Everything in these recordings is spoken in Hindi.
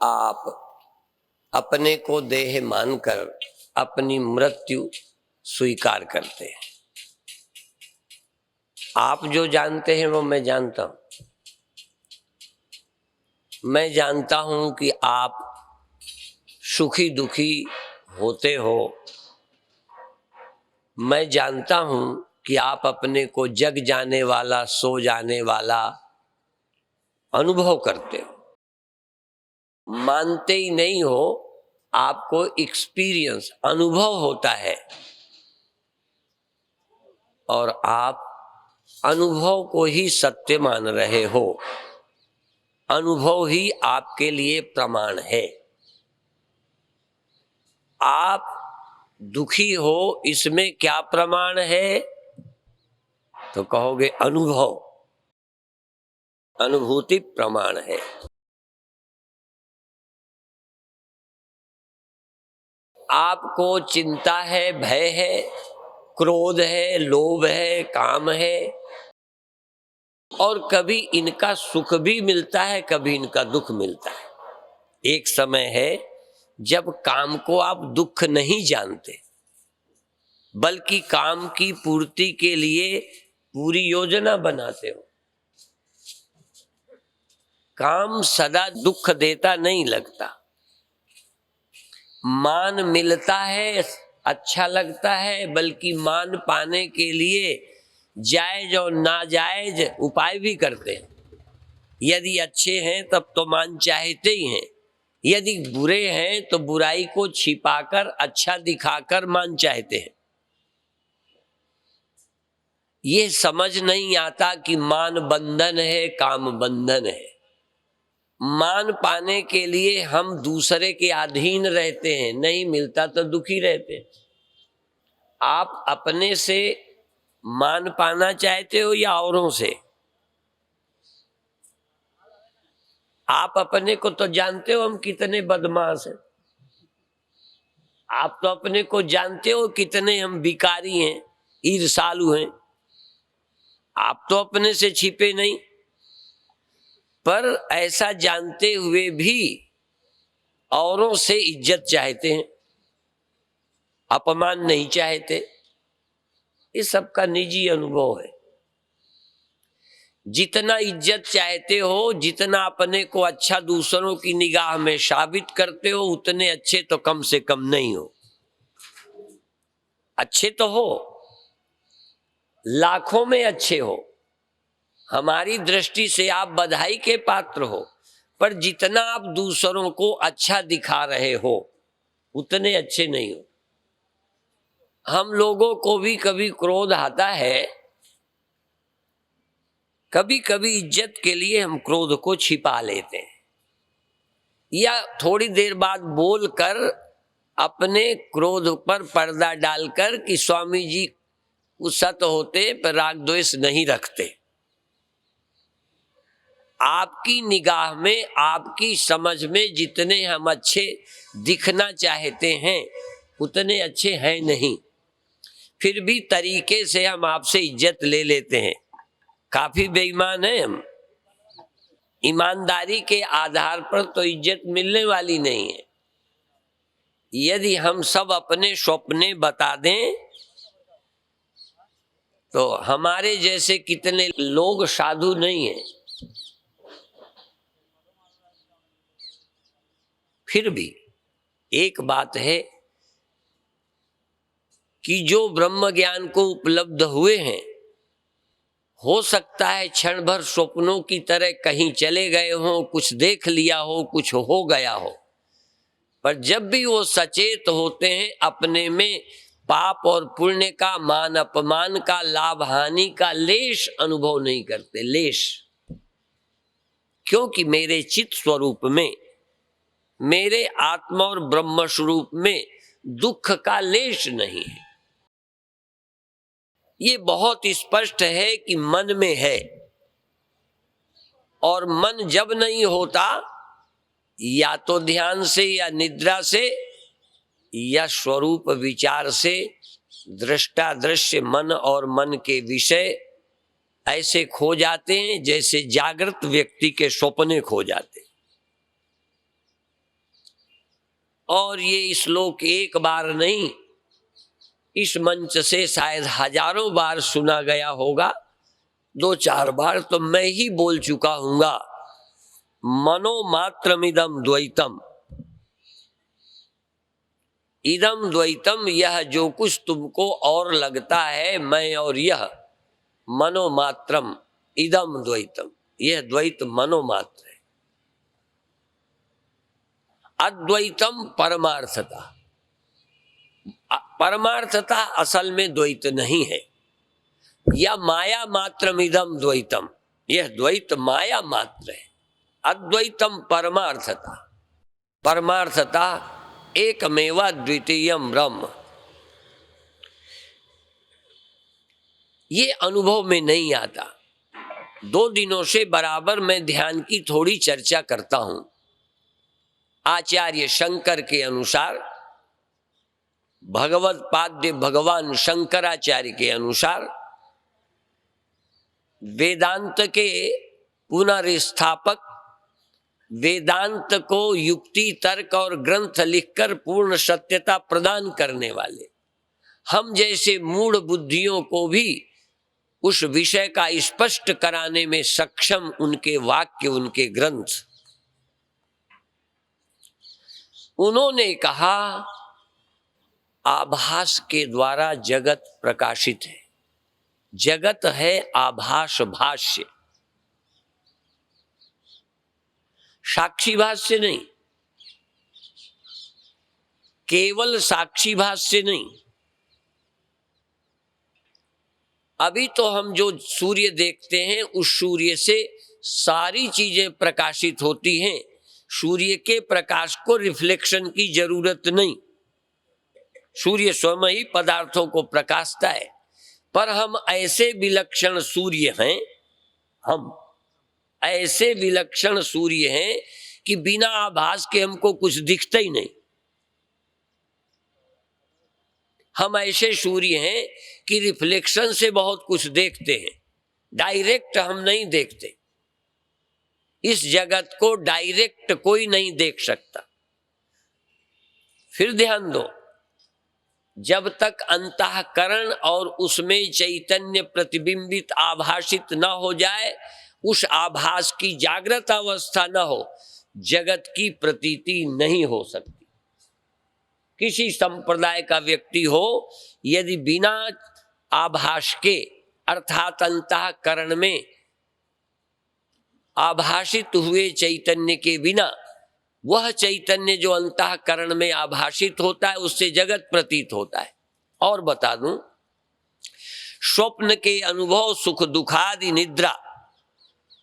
आप अपने को देह मानकर अपनी मृत्यु स्वीकार करते हैं। आप जो जानते हैं वो मैं जानता हूं। मैं जानता हूं कि आप सुखी दुखी होते हो। मैं जानता हूं कि आप अपने को जग जाने वाला, सो जाने वाला अनुभव करते हो। मानते ही नहीं हो, आपको एक्सपीरियंस, अनुभव होता है और आप अनुभव को ही सत्य मान रहे हो। अनुभव ही आपके लिए प्रमाण है। आप दुखी हो, इसमें क्या प्रमाण है? तो कहोगे अनुभव, अनुभूति प्रमाण है। आपको चिंता है, भय है, क्रोध है, लोभ है, काम है, और कभी इनका सुख भी मिलता है, कभी इनका दुख मिलता है। एक समय है जब काम को आप दुख नहीं जानते, बल्कि काम की पूर्ति के लिए पूरी योजना बनाते हो। काम सदा दुख देता नहीं लगता। मान मिलता है, अच्छा लगता है, बल्कि मान पाने के लिए जायज और नाजायज उपाय भी करते हैं। यदि अच्छे हैं तब तो मान चाहते ही हैं, यदि बुरे हैं तो बुराई को छिपाकर, अच्छा दिखाकर मान चाहते हैं। ये समझ नहीं आता कि मान बंधन है, काम बंधन है। मान पाने के लिए हम दूसरे के अधीन रहते हैं, नहीं मिलता तो दुखी रहते हैं। आप अपने से मान पाना चाहते हो या औरों से? आप अपने को तो जानते हो हम कितने बदमाश हैं। आप तो अपने को जानते हो कितने हम बिकारी हैं, ईर्ष्यालु हैं। आप तो अपने से छिपे नहीं, पर ऐसा जानते हुए भी औरों से इज्जत चाहते हैं, अपमान नहीं चाहते। इस सबका निजी अनुभव है। जितना इज्जत चाहते हो, जितना अपने को अच्छा दूसरों की निगाह में साबित करते हो, उतने अच्छे तो कम से कम नहीं हो। अच्छे तो हो, लाखों में अच्छे हो, हमारी दृष्टि से आप बधाई के पात्र हो, पर जितना आप दूसरों को अच्छा दिखा रहे हो उतने अच्छे नहीं हो। हम लोगों को भी कभी क्रोध आता है, कभी कभी इज्जत के लिए हम क्रोध को छिपा लेते हैं, या थोड़ी देर बाद बोलकर अपने क्रोध पर पर्दा डालकर कि स्वामी जी सत होते पर राग द्वेष नहीं रखते। आपकी निगाह में, आपकी समझ में जितने हम अच्छे दिखना चाहते हैं उतने अच्छे हैं नहीं। फिर भी तरीके से हम आपसे इज्जत ले लेते हैं। काफी बेईमान है हम। ईमानदारी के आधार पर तो इज्जत मिलने वाली नहीं है। यदि हम सब अपने सपने बता दें तो हमारे जैसे कितने लोग साधु नहीं हैं। फिर भी एक बात है कि जो ब्रह्म ज्ञान को उपलब्ध हुए हैं, हो सकता है क्षण भर स्वप्नों की तरह कहीं चले गए हों, कुछ देख लिया हो, कुछ हो गया हो, पर जब भी वो सचेत होते हैं अपने में पाप और पुण्य का, मान अपमान का, लाभ हानि का लेश अनुभव नहीं करते। लेश, क्योंकि मेरे चित्त स्वरूप में, मेरे आत्मा और ब्रह्म स्वरूप में दुख का लेश नहीं है। ये बहुत स्पष्ट है कि मन में है, और मन जब नहीं होता, या तो ध्यान से या निद्रा से या स्वरूप विचार से, दृष्टा दृश्य मन और मन के विषय ऐसे खो जाते हैं जैसे जागृत व्यक्ति के सपने खो जाते हैं। और ये श्लोक एक बार नहीं, इस मंच से शायद हजारों बार सुना गया होगा, 2-4 बार तो मैं ही बोल चुका हूंगा। मनोमात्रमिदम द्वैतम, इदम द्वैतम, यह जो कुछ तुमको और लगता है मैं और यह, मनोमात्रम इदम द्वैतम, यह द्वैत मनोमात्र है। अद्वैतम परमार्थता, परमार्थता असल में द्वैत नहीं है। या माया मात्रमिदम द्वैतम, यह द्वैत माया मात्र है। अद्वैतम परमार्थता, परमार्थता एकमेवा द्वितीयम ब्रह्म, ये अनुभव में नहीं आता। 2 दिनों से बराबर मैं ध्यान की थोड़ी चर्चा करता हूं। आचार्य शंकर के अनुसार, भगवत पाद्य भगवान शंकराचार्य के अनुसार, वेदांत के पुनर्स्थापक, वेदांत को युक्ति तर्क और ग्रंथ लिखकर पूर्ण सत्यता प्रदान करने वाले, हम जैसे मूढ़ बुद्धियों को भी उस विषय का स्पष्ट कराने में सक्षम उनके वाक्य, उनके ग्रंथ। उन्होंने कहा आभास के द्वारा जगत प्रकाशित है। जगत है आभास भाष्य, साक्षी भाष्य नहीं, केवल साक्षी भाष्य नहीं। अभी तो हम जो सूर्य देखते हैं उस सूर्य से सारी चीजें प्रकाशित होती हैं। सूर्य के प्रकाश को रिफ्लेक्शन की जरूरत नहीं, सूर्य स्वयं ही पदार्थों को प्रकाशता है। पर हम ऐसे विलक्षण सूर्य हैं, हम ऐसे विलक्षण सूर्य हैं कि बिना आभास के हमको कुछ दिखता ही नहीं। हम ऐसे सूर्य हैं कि रिफ्लेक्शन से बहुत कुछ देखते हैं, डायरेक्ट हम नहीं देखते। इस जगत को डायरेक्ट कोई नहीं देख सकता। फिर ध्यान दो, जब तक अंतःकरण और उसमें चैतन्य प्रतिबिंबित आभासित न हो जाए, उस आभास की जागृत अवस्था न हो, जगत की प्रतीति नहीं हो सकती। किसी संप्रदाय का व्यक्ति हो, यदि बिना आभास के अर्थात अंतःकरण में आभासित हुए चैतन्य के बिना, वह चैतन्य जो अंतःकरण में आभासित होता है उससे जगत प्रतीत होता है। और बता दूं, स्वप्न के अनुभव, सुख दुखादि निद्रा,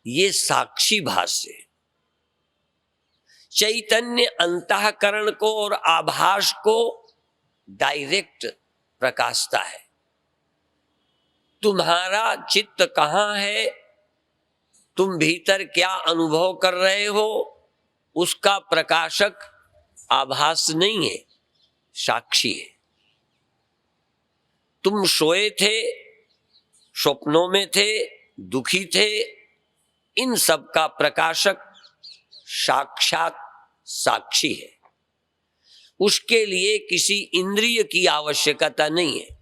ये साक्षी भाष्य है। चैतन्य अंतःकरण को और आभास को डायरेक्ट प्रकाशता है। तुम्हारा चित्त कहाँ है, तुम भीतर क्या अनुभव कर रहे हो, उसका प्रकाशक आभास नहीं है, साक्षी है। तुम सोए थे, स्वप्नों में थे, दुखी थे, इन सब का प्रकाशक साक्षात साक्षी है। उसके लिए किसी इंद्रिय की आवश्यकता नहीं है।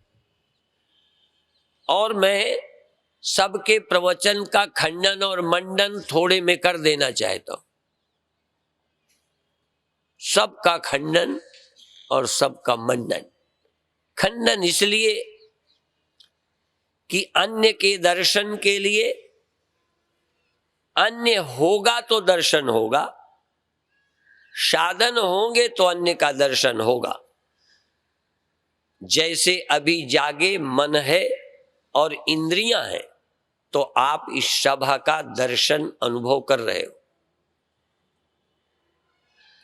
और मैं सबके प्रवचन का खंडन और मंडन थोड़े में कर देना चाहता हूं। सबका खंडन और सबका मंडन। खंडन इसलिए कि अन्य के दर्शन के लिए, अन्य होगा तो दर्शन होगा, साधन होंगे तो अन्य का दर्शन होगा। जैसे अभी जागे मन है और इंद्रियां हैं, तो आप इस सभा का दर्शन अनुभव कर रहे हो।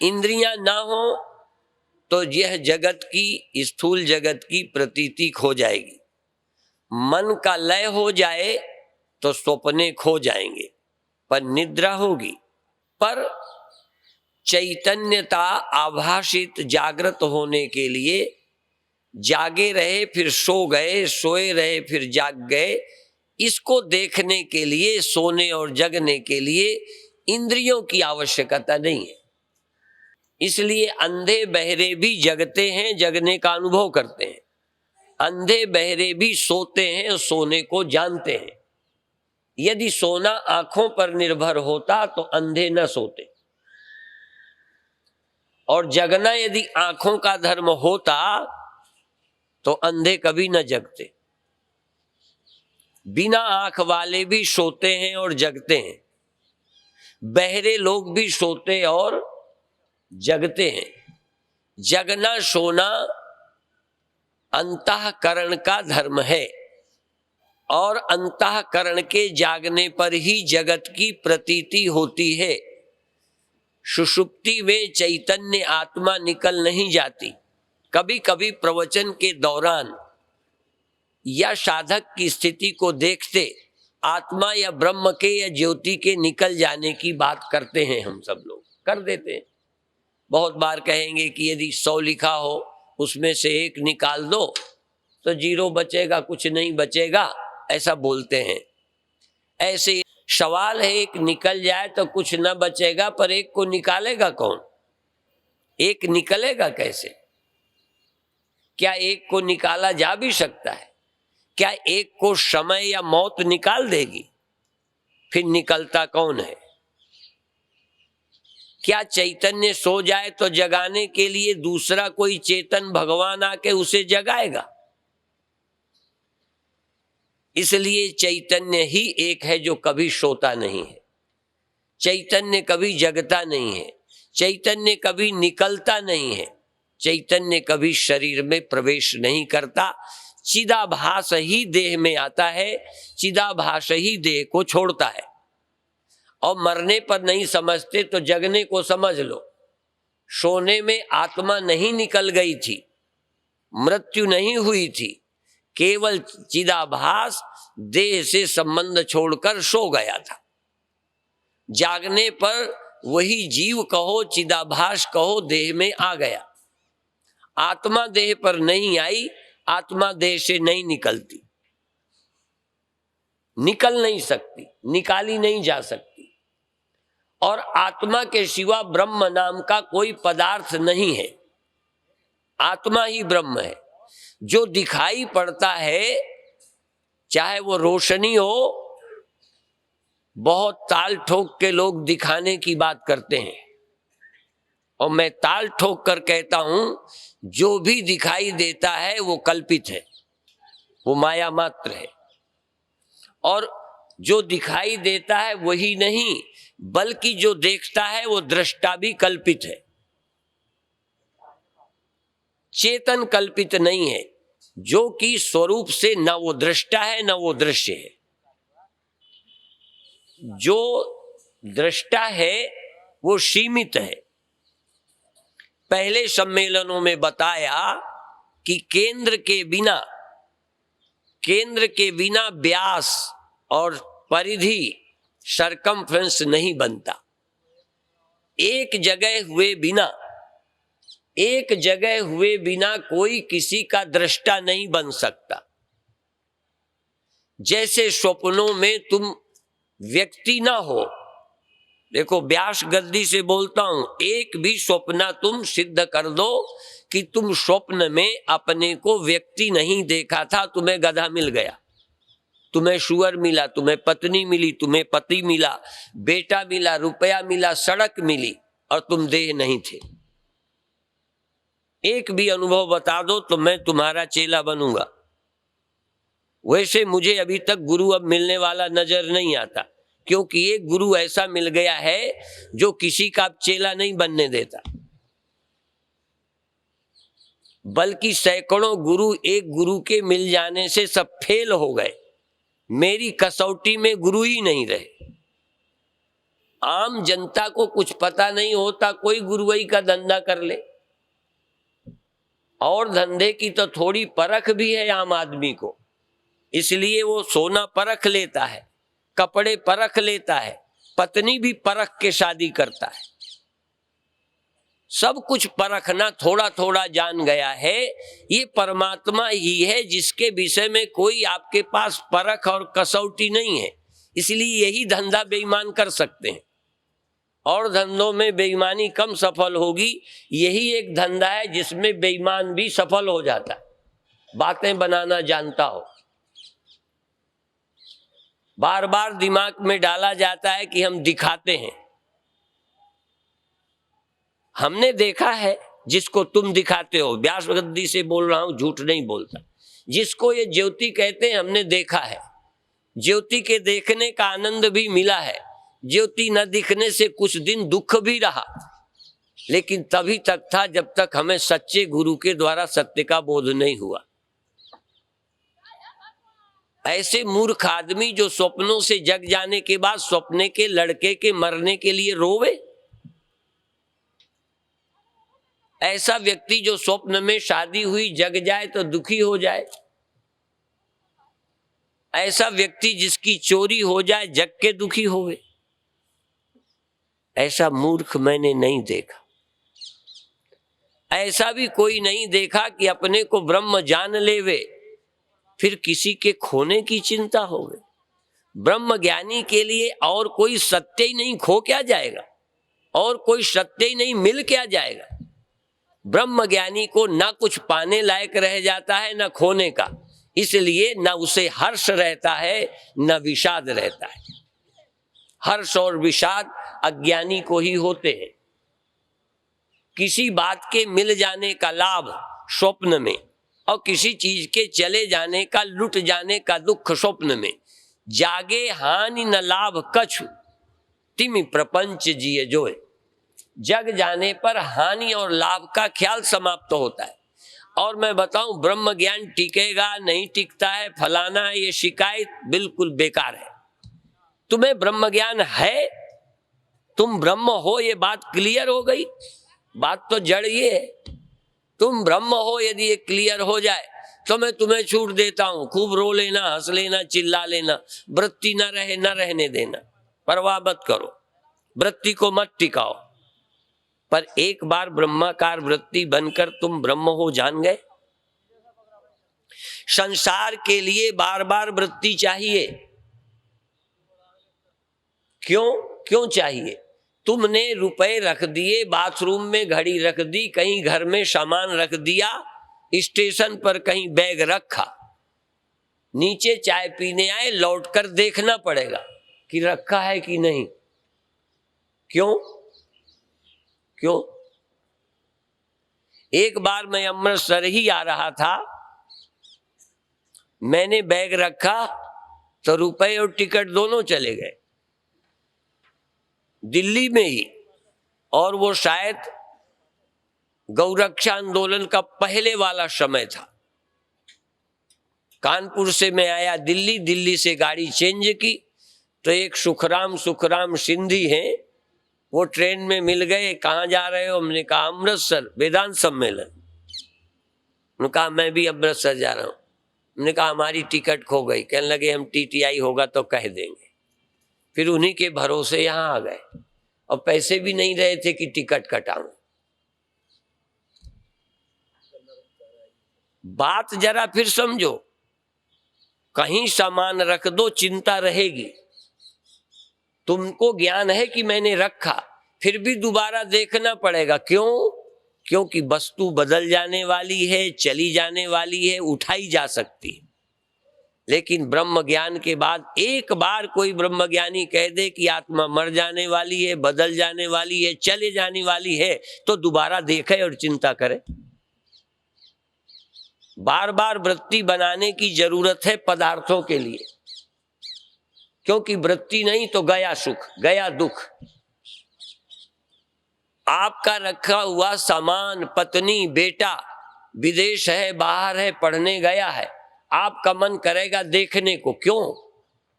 इंद्रियां ना हो तो यह जगत की, स्थूल जगत की प्रतीति खो जाएगी। मन का लय हो जाए तो स्वप्ने खो जाएंगे, पर निद्रा होगी। पर चैतन्यता आभासित जागृत होने के लिए जागे रहे फिर सो गए, सोए रहे फिर जाग गए, इसको देखने के लिए, सोने और जगने के लिए इंद्रियों की आवश्यकता नहीं है। इसलिए अंधे बहरे भी जगते हैं, जगने का अनुभव करते हैं। अंधे बहरे भी सोते हैं, सोने को जानते हैं। यदि सोना आंखों पर निर्भर होता तो अंधे न सोते, और जगना यदि आंखों का धर्म होता तो अंधे कभी न जगते। बिना आंख वाले भी सोते हैं और जगते हैं, बहरे लोग भी सोते और जगते हैं। जगना सोना अंतःकरण का धर्म है, और अंतःकरण के जागने पर ही जगत की प्रतीति होती है। सुषुप्ति में चैतन्य आत्मा निकल नहीं जाती। कभी कभी प्रवचन के दौरान या साधक की स्थिति को देखते आत्मा या ब्रह्म के या ज्योति के निकल जाने की बात करते हैं। हम सब लोग कर देते हैं। बहुत बार कहेंगे कि यदि 100 लिखा हो उसमें से 1 निकाल दो तो 0 बचेगा, कुछ नहीं बचेगा, ऐसा बोलते हैं। ऐसे सवाल है, 1 निकल जाए तो कुछ न बचेगा, पर 1 को निकालेगा कौन? 1 निकलेगा कैसे? क्या 1 को निकाला जा भी सकता है? क्या 1 को समय या मौत निकाल देगी? फिर निकलता कौन है? क्या चैतन्य सो जाए तो जगाने के लिए दूसरा कोई चेतन भगवान आके उसे जगाएगा? इसलिए चैतन्य ही एक है जो कभी सोता नहीं है, चैतन्य कभी जगता नहीं है, चैतन्य कभी निकलता नहीं है, चैतन्य कभी शरीर में प्रवेश नहीं करता। चिदाभास ही देह में आता है, चिदाभास ही देह को छोड़ता है। और मरने पर नहीं समझते तो जगने को समझ लो। सोने में आत्मा नहीं निकल गई थी, मृत्यु नहीं हुई थी, केवल चिदाभास देह से संबंध छोड़कर सो गया था। जागने पर वही जीव कहो, चिदाभास कहो, देह में आ गया। आत्मा देह पर नहीं आई, आत्मा देह से नहीं निकलती, निकल नहीं सकती, निकाली नहीं जा सकती। और आत्मा के सिवा ब्रह्म नाम का कोई पदार्थ नहीं है। आत्मा ही ब्रह्म है। जो दिखाई पड़ता है, चाहे वो रोशनी हो, बहुत ताल ठोक के लोग दिखाने की बात करते हैं, और मैं ताल ठोक कर कहता हूं, जो भी दिखाई देता है वो कल्पित है, वो माया मात्र है। और जो दिखाई देता है वही नहीं, बल्कि जो देखता है वो दृष्टा भी कल्पित है। चेतन कल्पित नहीं है, जो कि स्वरूप से न वो दृष्टा है न वो दृश्य है। जो दृष्टा है वो सीमित है। पहले सम्मेलनों में बताया कि केंद्र के बिना व्यास और परिधि सरकमफ्रेंस नहीं बनता। एक जगह हुए बिना कोई किसी का दृष्टा नहीं बन सकता। जैसे स्वप्नों में तुम व्यक्ति ना हो, देखो व्यास गद्दी से बोलता हूं, एक भी स्वप्न तुम सिद्ध कर दो कि तुम स्वप्न में अपने को व्यक्ति नहीं देखा था, तुम्हें गधा मिल गया, तुम्हें शुअर मिला, तुम्हें पत्नी मिली, तुम्हें पति मिला, बेटा मिला, रुपया मिला, सड़क मिली, और तुम देह नहीं थे। एक भी अनुभव बता दो तो मैं तुम्हारा चेला बनूंगा। वैसे मुझे अभी तक गुरु अब मिलने वाला नजर नहीं आता, क्योंकि एक गुरु ऐसा मिल गया है जो किसी का चेला नहीं बनने देता, बल्कि सैकड़ों गुरु एक गुरु के मिल जाने से सब फेल हो गए। मेरी कसौटी में गुरु ही नहीं रहे। आम जनता को कुछ पता नहीं होता, कोई गुरुई का धंधा कर ले, और धंधे की तो थोड़ी परख भी है आम आदमी को, इसलिए वो सोना परख लेता है, कपड़े परख लेता है, पत्नी भी परख के शादी करता है। सब कुछ परखना थोड़ा थोड़ा जान गया है। ये परमात्मा ही है जिसके विषय में कोई आपके पास परख और कसौटी नहीं है, इसलिए यही धंधा बेईमान कर सकते हैं। और धंधों में बेईमानी कम सफल होगी। यही एक धंधा है जिसमें बेईमान भी सफल हो जाता है, बातें बनाना जानता हो। बार बार दिमाग में डाला जाता है कि हम दिखाते हैं। हमने देखा है, जिसको तुम दिखाते हो, व्यास गद्दी से बोल रहा हूं, झूठ नहीं बोलता, जिसको ये ज्योति कहते हैं हमने देखा है। ज्योति के देखने का आनंद भी मिला है, ज्योति न दिखने से कुछ दिन दुख भी रहा, लेकिन तभी तक था जब तक हमें सच्चे गुरु के द्वारा सत्य का बोध नहीं हुआ। ऐसे मूर्ख आदमी जो स्वप्नों से जग जाने के बाद स्वप्ने के लड़के के मरने के लिए रोवे, ऐसा व्यक्ति जो स्वप्न में शादी हुई जग जाए तो दुखी हो जाए, ऐसा व्यक्ति जिसकी चोरी हो जाए जग के दुखी होवे, ऐसा मूर्ख मैंने नहीं देखा। ऐसा भी कोई नहीं देखा कि अपने को ब्रह्म जान लेवे फिर किसी के खोने की चिंता होवे। ब्रह्म ज्ञानी के लिए और कोई सत्य ही नहीं, खो क्या जाएगा, और कोई सत्य ही नहीं, मिल क्या जाएगा। ब्रह्म ज्ञानी को ना कुछ पाने लायक रह जाता है ना खोने का, इसलिए ना उसे हर्ष रहता है ना विषाद रहता है। हर्ष और विषाद अज्ञानी को ही होते हैं। किसी बात के मिल जाने का लाभ स्वप्न में और किसी चीज के चले जाने का, लुट जाने का दुख स्वप्न में। जागे हानि न लाभ कछु, तिमि प्रपंच जिए जोए। जग जाने पर हानि और लाभ का ख्याल समाप्त होता है। और मैं बताऊं, ब्रह्म ज्ञान टिकेगा नहीं टिकता है, फलाना, ये शिकायत बिल्कुल बेकार है। तुम्हें ब्रह्म ज्ञान है, तुम ब्रह्म हो, ये बात क्लियर हो गई। बात तो जड़ ये है, तुम ब्रह्म हो, यदि ये क्लियर हो जाए तो मैं तुम्हें छूट देता हूं, खूब रो लेना, हंस लेना, चिल्ला लेना, वृत्ति न रहे न रहने देना, परवाह मत करो, वृत्ति को मत टिकाओ। पर एक बार ब्रह्माकार वृत्ति बनकर तुम ब्रह्म हो जान गए। संसार के लिए बार बार वृत्ति चाहिए। क्यों चाहिए? तुमने रुपए रख दिए, बाथरूम में घड़ी रख दी, कहीं घर में सामान रख दिया, स्टेशन पर कहीं बैग रखा, नीचे चाय पीने आए, लौटकर देखना पड़ेगा कि रखा है कि नहीं। क्यों? एक बार मैं अमृतसर ही आ रहा था, मैंने बैग रखा तो रुपए और टिकट दोनों चले गए, दिल्ली में ही। और वो शायद गौरक्षा आंदोलन का पहले वाला समय था। कानपुर से मैं आया दिल्ली, दिल्ली से गाड़ी चेंज की तो एक सुखराम सिंधी हैं, वो ट्रेन में मिल गए। कहाँ जा रहे हो? हमने कहा अमृतसर, वेदांत सम्मेलन। उन्होंने कहा मैं भी अमृतसर जा रहा हूँ। हमने कहा हमारी टिकट खो गई। कहने लगे हम टीटीआई होगा तो कह देंगे। फिर उन्हीं के भरोसे यहाँ आ गए और पैसे भी नहीं रहे थे कि टिकट कटाऊं। बात जरा फिर समझो, कहीं सामान रख दो चिंता रहेगी। तुमको ज्ञान है कि मैंने रखा, फिर भी दोबारा देखना पड़ेगा। क्योंकि वस्तु बदल जाने वाली है, चली जाने वाली है, उठाई जा सकती है। लेकिन ब्रह्म ज्ञान के बाद एक बार कोई ब्रह्म ज्ञानी कह दे कि आत्मा मर जाने वाली है, बदल जाने वाली है, चले जाने वाली है, तो दोबारा देखे और चिंता करे। बार बार वृत्ति बनाने की जरूरत है पदार्थों के लिए, क्योंकि वृत्ति नहीं तो गया सुख, गया दुख। आपका रखा हुआ सामान, पत्नी, बेटा विदेश है, बाहर है, पढ़ने गया है, आपका मन करेगा देखने को।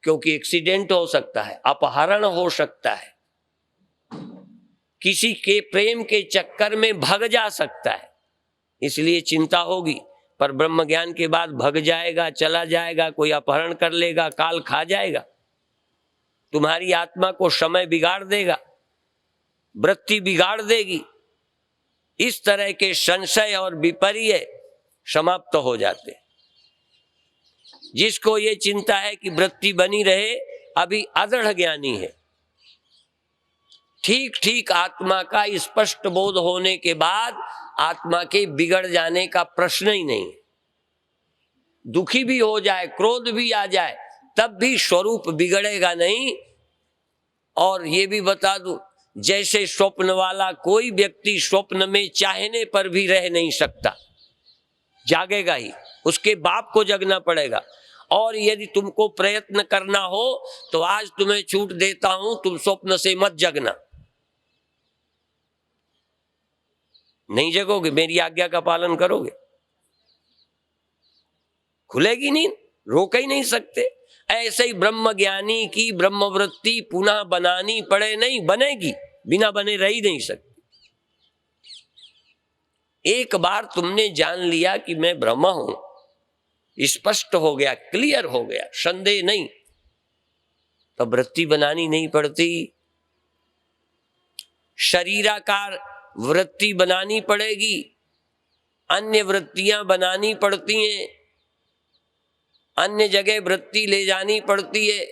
क्योंकि एक्सीडेंट हो सकता है, अपहरण हो सकता है, किसी के प्रेम के चक्कर में भग जा सकता है, इसलिए चिंता होगी। पर ब्रह्म ज्ञान के बाद भग जाएगा, चला जाएगा, कोई अपहरण कर लेगा, काल खा जाएगा, तुम्हारी आत्मा को समय बिगाड़ देगा, वृत्ति बिगाड़ देगी। इस तरह के संशय और विपर्य समाप्त हो जाते। जिसको ये चिंता है कि वृत्ति बनी रहे, अभी अदृढ़ ज्ञानी है। ठीक ठीक आत्मा का स्पष्ट बोध होने के बाद आत्मा के बिगड़ जाने का प्रश्न ही नहीं। दुखी भी हो जाए, क्रोध भी आ जाए, तब भी स्वरूप बिगड़ेगा नहीं। और ये भी बता दूं, जैसे स्वप्न वाला कोई व्यक्ति स्वप्न में चाहने पर भी रह नहीं सकता, जागेगा ही, उसके बाप को जगना पड़ेगा। और यदि तुमको प्रयत्न करना हो तो आज तुम्हें छूट देता हूं, तुम स्वप्न से मत जगना। नहीं जगोगे, मेरी आज्ञा का पालन करोगे, खुलेगी नींद, रोक ही नहीं सकते। ऐसे ही ब्रह्म ज्ञानी की ब्रह्मवृत्ति पुनः बनानी पड़े नहीं, बनेगी, बिना बने रह ही नहीं सकती। एक बार तुमने जान लिया कि मैं ब्रह्म हूं, स्पष्ट हो गया, क्लियर हो गया, संदेह नहीं, तो वृत्ति बनानी नहीं पड़ती। शरीराकार वृत्ति बनानी पड़ेगी, अन्य वृत्तियां बनानी पड़ती हैं, अन्य जगह वृत्ति ले जानी पड़ती है।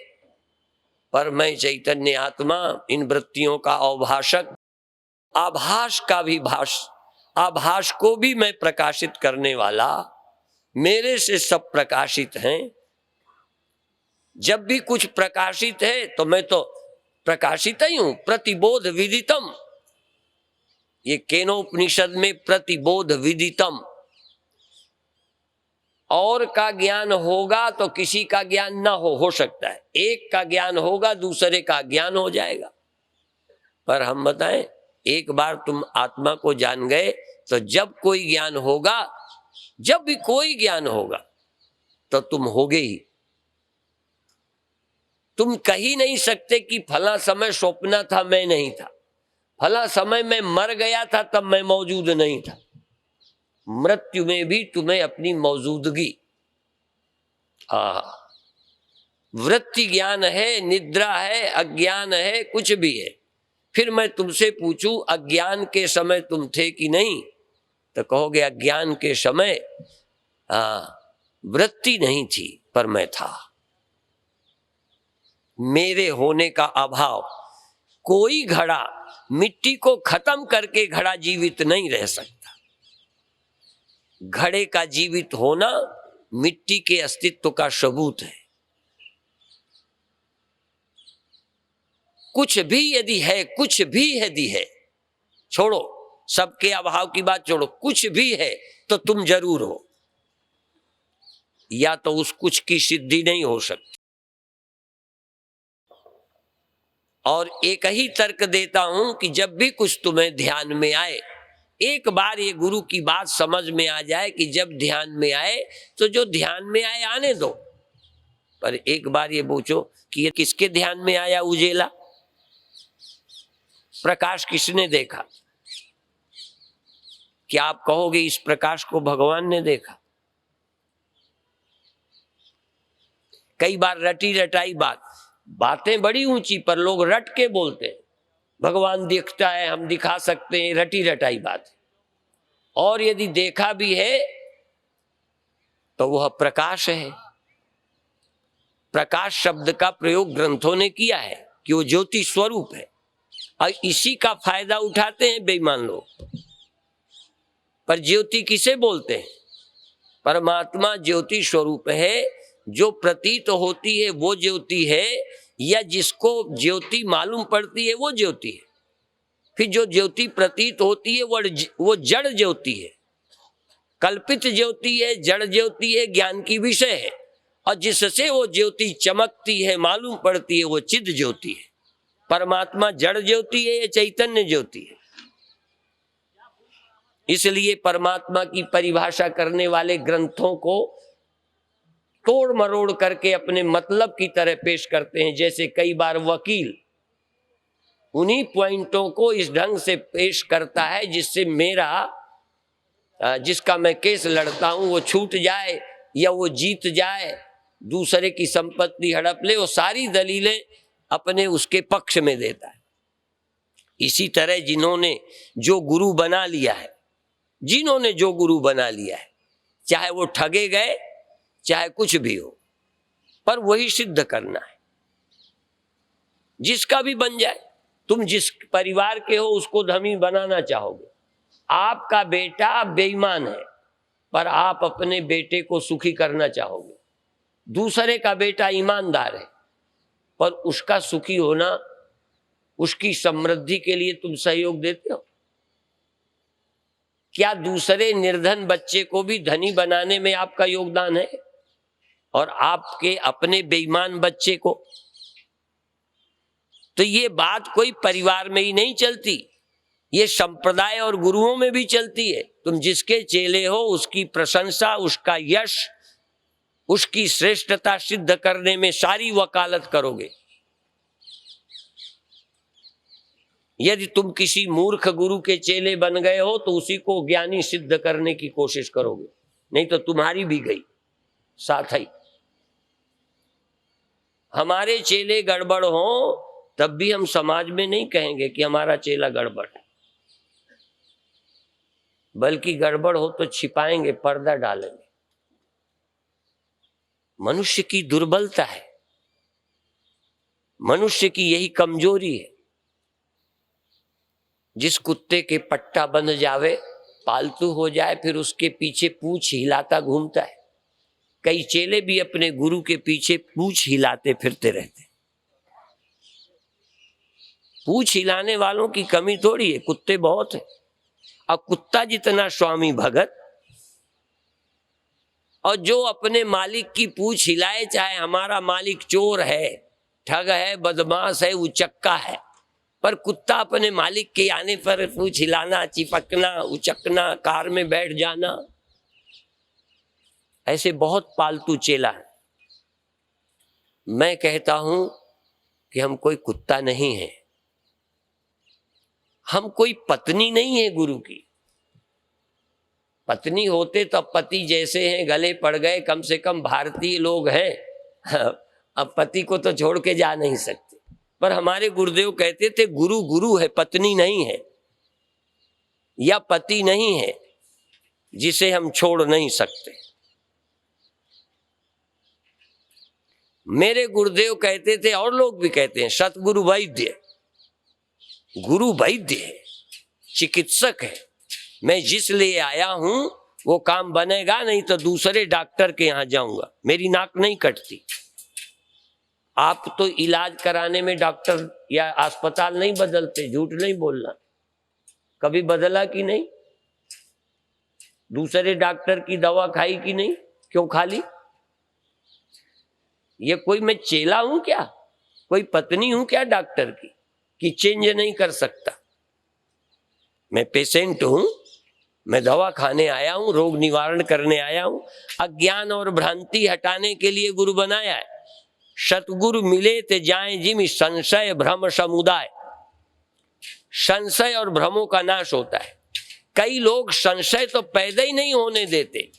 पर मैं चैतन्य आत्मा इन वृत्तियों का अवभाषक, आभास का भी भाष, आभास को भी मैं प्रकाशित करने वाला, मेरे से सब प्रकाशित हैं। जब भी कुछ प्रकाशित है तो मैं तो प्रकाशित ही हूं। प्रतिबोध विदितम, ये केनोपनिषद में प्रतिबोध विदितम। और का ज्ञान होगा तो किसी का ज्ञान ना हो सकता है, एक का ज्ञान होगा दूसरे का ज्ञान हो जाएगा। पर हम बताएं, एक बार तुम आत्मा को जान गए तो जब कोई ज्ञान होगा, जब भी कोई ज्ञान होगा तो तुम होगे ही। तुम कही नहीं सकते कि फला समय स्वप्न था, मैं नहीं था, फला समय मैं मर गया था तब मैं मौजूद नहीं था। मृत्यु में भी तुम्हें अपनी मौजूदगी, वृत्ति ज्ञान है, निद्रा है, अज्ञान है, कुछ भी है। फिर मैं तुमसे पूछूं अज्ञान के समय तुम थे कि नहीं, तो कहोगे अज्ञान के समय वृत्ति नहीं थी पर मैं था। मेरे होने का अभाव, कोई घड़ा मिट्टी को खत्म करके घड़ा जीवित नहीं रह सकता। घड़े का जीवित होना मिट्टी के अस्तित्व का सबूत है। कुछ भी यदि है, कुछ भी यदि है, छोड़ो सबके अभाव की बात छोड़ो, कुछ भी है तो तुम जरूर हो, या तो उस कुछ की सिद्धि नहीं हो सकती। और एक ही तर्क देता हूं कि जब भी कुछ तुम्हें ध्यान में आए, एक बार ये गुरु की बात समझ में आ जाए कि जब ध्यान में आए तो जो ध्यान में आए आने दो, पर एक बार ये पूछो कि ये किसके ध्यान में आया उजेला, प्रकाश किसने देखा? क्या आप कहोगे इस प्रकाश को भगवान ने देखा? कई बार रटी रटाई बातें बड़ी ऊंची पर लोग रट के बोलते हैं, भगवान दिखता है, हम दिखा सकते हैं, रटी रटाई बात। और यदि देखा भी है तो वह प्रकाश है। प्रकाश शब्द का प्रयोग ग्रंथों ने किया है कि वो ज्योति स्वरूप है, और इसी का फायदा उठाते हैं बेईमान लोग। पर ज्योति किसे बोलते हैं? परमात्मा ज्योति स्वरूप है, जो प्रतीत होती है वो ज्योति है, या जिसको ज्योति मालूम पड़ती है वो ज्योति है। फिर जो ज्योति प्रतीत होती है वो जड़ ज्योति है, कल्पित ज्योति है, जड़ ज्योति है, ज्ञान की विषय है। और जिससे वो ज्योति चमकती है, मालूम पड़ती है, वो चिद ज्योति है। परमात्मा जड़ ज्योति है, ये चैतन्य ज्योति है। इसलिए परमात्मा की परिभाषा करने वाले ग्रंथों को तोड़ मरोड़ करके अपने मतलब की तरह पेश करते हैं। जैसे कई बार वकील उन्हीं पॉइंटों को इस ढंग से पेश करता है जिससे जिसका मैं केस लड़ता हूं वो छूट जाए या वो जीत जाए, दूसरे की संपत्ति हड़प ले, वो सारी दलीलें अपने उसके पक्ष में देता है। इसी तरह जिन्होंने जो गुरु बना लिया है, चाहे वो ठगे गए चाहे कुछ भी हो, पर वही सिद्ध करना है, जिसका भी बन जाए। तुम जिस परिवार के हो उसको धनी बनाना चाहोगे। आपका बेटा बेईमान है पर आप अपने बेटे को सुखी करना चाहोगे। दूसरे का बेटा ईमानदार है पर उसका सुखी होना, उसकी समृद्धि के लिए तुम सहयोग देते हो। क्या दूसरे निर्धन बच्चे को भी धनी बनाने में आपका योगदान है और आपके अपने बेईमान बच्चे को? तो ये बात कोई परिवार में ही नहीं चलती, ये संप्रदाय और गुरुओं में भी चलती है। तुम जिसके चेले हो उसकी प्रशंसा, उसका यश, उसकी श्रेष्ठता सिद्ध करने में सारी वकालत करोगे। यदि तुम किसी मूर्ख गुरु के चेले बन गए हो तो उसी को ज्ञानी सिद्ध करने की कोशिश करोगे, नहीं तो तुम्हारी भी गई साथ ही। हमारे चेले गड़बड़ हो तब भी हम समाज में नहीं कहेंगे कि हमारा चेला गड़बड़ है, बल्कि गड़बड़ हो तो छिपाएंगे, पर्दा डालेंगे। मनुष्य की दुर्बलता है, मनुष्य की यही कमजोरी है। जिस कुत्ते के पट्टा बंध जावे, पालतू हो जाए, फिर उसके पीछे पूंछ हिलाता घूमता है। कई चेले भी अपने गुरु के पीछे पूंछ हिलाते फिरते रहते। पूंछ हिलाने वालों की कमी थोड़ी है, कुत्ते बहुत है। अब कुत्ता जितना स्वामी भगत, और जो अपने मालिक की पूंछ हिलाए, चाहे हमारा मालिक चोर है, ठग है, बदमाश है, उचक्का है, पर कुत्ता अपने मालिक के आने पर पूंछ हिलाना, चिपकना, उचकना, कार में बैठ जाना, ऐसे बहुत पालतू चेला है। मैं कहता हूं कि हम कोई कुत्ता नहीं है, हम कोई पत्नी नहीं है गुरु की। पत्नी होते तो पति जैसे हैं, गले पड़ गए, कम से कम भारतीय लोग हैं। अब पति को तो छोड़ के जा नहीं सकते, पर हमारे गुरुदेव कहते थे गुरु गुरु है, पत्नी नहीं है, या पति नहीं है जिसे हम छोड़ नहीं सकते। मेरे गुरुदेव कहते थे, और लोग भी कहते हैं, सतगुरु वैद्य, गुरु वैद्य है, चिकित्सक है। मैं जिस लिए आया हूं वो काम बनेगा, नहीं तो दूसरे डॉक्टर के यहां जाऊंगा, मेरी नाक नहीं कटती। आप तो इलाज कराने में डॉक्टर या अस्पताल नहीं बदलते, झूठ नहीं बोलना। कभी बदला कि नहीं? दूसरे डॉक्टर की दवा खाई कि नहीं? क्यों खा ली? ये कोई मैं चेला हूं क्या? कोई पत्नी हूं क्या डॉक्टर की कि चेंज नहीं कर सकता? मैं पेशेंट हूं, मैं दवा खाने आया हूं, रोग निवारण करने आया हूं। अज्ञान और भ्रांति हटाने के लिए गुरु बनाया है। सतगुरु मिले ते जाए जिम संशय भ्रम समुदाय। संशय और भ्रमों का नाश होता है। कई लोग संशय तो पैदा ही नहीं होने देते,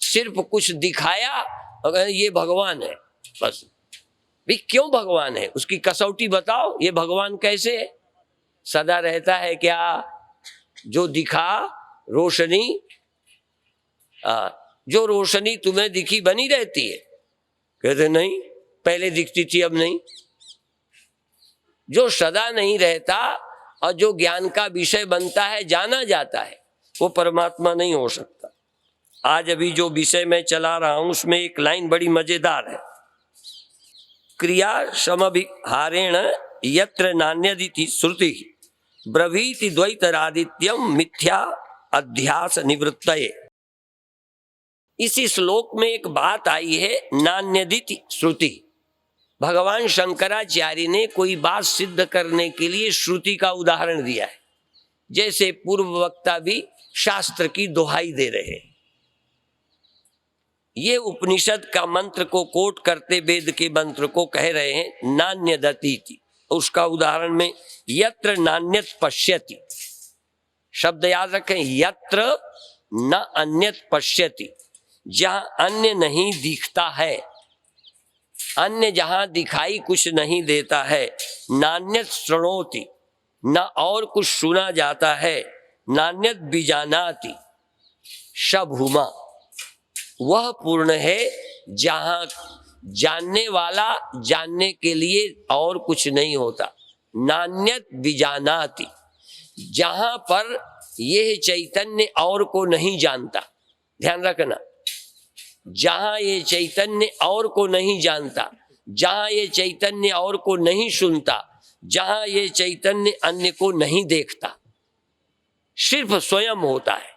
सिर्फ कुछ दिखाया, ये भगवान है, बस। भी क्यों भगवान है? उसकी कसौटी बताओ, ये भगवान कैसे है? सदा रहता है क्या? जो दिखा रोशनी, जो रोशनी तुम्हें दिखी बनी रहती है? कहते नहीं, पहले दिखती थी अब नहीं। जो सदा नहीं रहता और जो ज्ञान का विषय बनता है, जाना जाता है, वो परमात्मा नहीं हो सकता। आज अभी जो विषय मैं चला रहा हूं उसमें एक लाइन बड़ी मजेदार है। क्रिया समभिहारेण यत्र नान्यदिति श्रुति ब्रवीति द्वैतरादित्यम मिथ्या अध्यास निवृत्तये। इसी श्लोक में एक बात आई है, नान्यदिति श्रुति। भगवान शंकराचार्य ने कोई बात सिद्ध करने के लिए श्रुति का उदाहरण दिया है। जैसे पूर्व वक्ता भी शास्त्र की दुहाई दे रहे हैं। ये उपनिषद का मंत्र को कोट करते वेद के मंत्र को कह रहे हैं नान्यदतीति। उसका उदाहरण में यत्र नान्यत पश्यति, शब्द याद रखें, यत्र न अन्यत पश्यति, जहां अन्य नहीं दिखता है, अन्य जहां दिखाई कुछ नहीं देता है। नान्यत शृणोति, न और कुछ सुना जाता है। नान्यत बीजानाति शभूमा, वह पूर्ण है जहां जानने वाला जानने के लिए और कुछ नहीं होता। नान्यत विजानाति, जहां पर यह चैतन्य और को नहीं जानता, ध्यान रखना, जहां ये चैतन्य और को नहीं जानता, जहां ये चैतन्य और को नहीं सुनता, जहां ये चैतन्य अन्य को नहीं देखता, सिर्फ स्वयं होता है,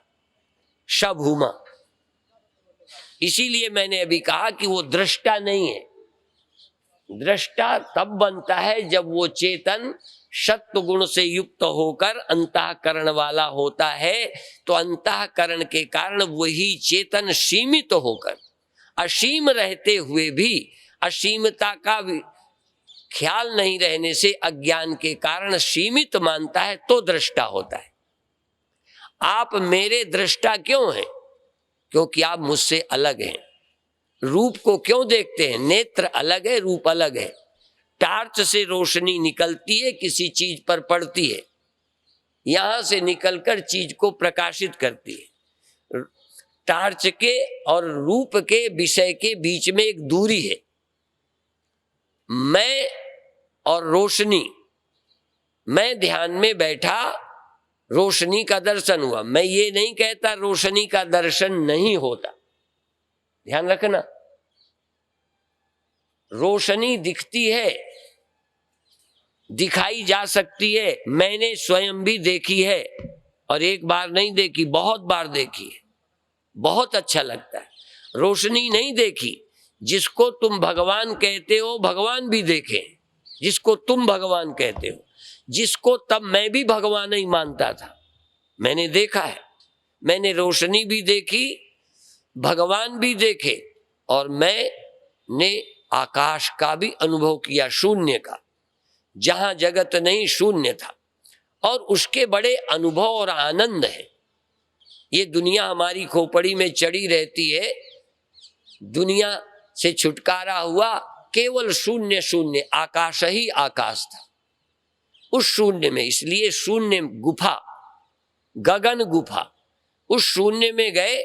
शभूमा। इसीलिए मैंने अभी कहा कि वो दृष्टा नहीं है। दृष्टा तब बनता है जब वो चेतन सत्व गुण से युक्त होकर अंतःकरण वाला होता है। तो अंतःकरण के कारण वही चेतन सीमित होकर, असीम रहते हुए भी असीमता का ख्याल नहीं रहने से अज्ञान के कारण सीमित मानता है, तो दृष्टा होता है। आप मेरे दृष्टा क्यों हैं? क्योंकि आप मुझसे अलग हैं। रूप को क्यों देखते हैं? नेत्र अलग है, रूप अलग है। टार्च से रोशनी निकलती है, किसी चीज पर पड़ती है, यहां से निकलकर चीज को प्रकाशित करती है। टार्च के और रूप के विषय के बीच में एक दूरी है। मैं और रोशनी, मैं ध्यान में बैठा, रोशनी का दर्शन हुआ। मैं ये नहीं कहता रोशनी का दर्शन नहीं होता, ध्यान रखना। रोशनी दिखती है, दिखाई जा सकती है। मैंने स्वयं भी देखी है, और एक बार नहीं देखी, बहुत बार देखी है। बहुत अच्छा लगता है। रोशनी नहीं देखी, जिसको तुम भगवान कहते हो भगवान भी देखे, जिसको तुम भगवान कहते हो, जिसको तब मैं भी भगवान ही मानता था, मैंने देखा है। मैंने रोशनी भी देखी, भगवान भी देखे, और मैंने आकाश का भी अनुभव किया, शून्य का, जहां जगत नहीं शून्य था। और उसके बड़े अनुभव और आनंद है। ये दुनिया हमारी खोपड़ी में चढ़ी रहती है, दुनिया से छुटकारा हुआ, केवल शून्य शून्य, आकाश ही आकाश था। उस शून्य में, इसलिए शून्य गुफा, गगन गुफा, उस शून्य में गए,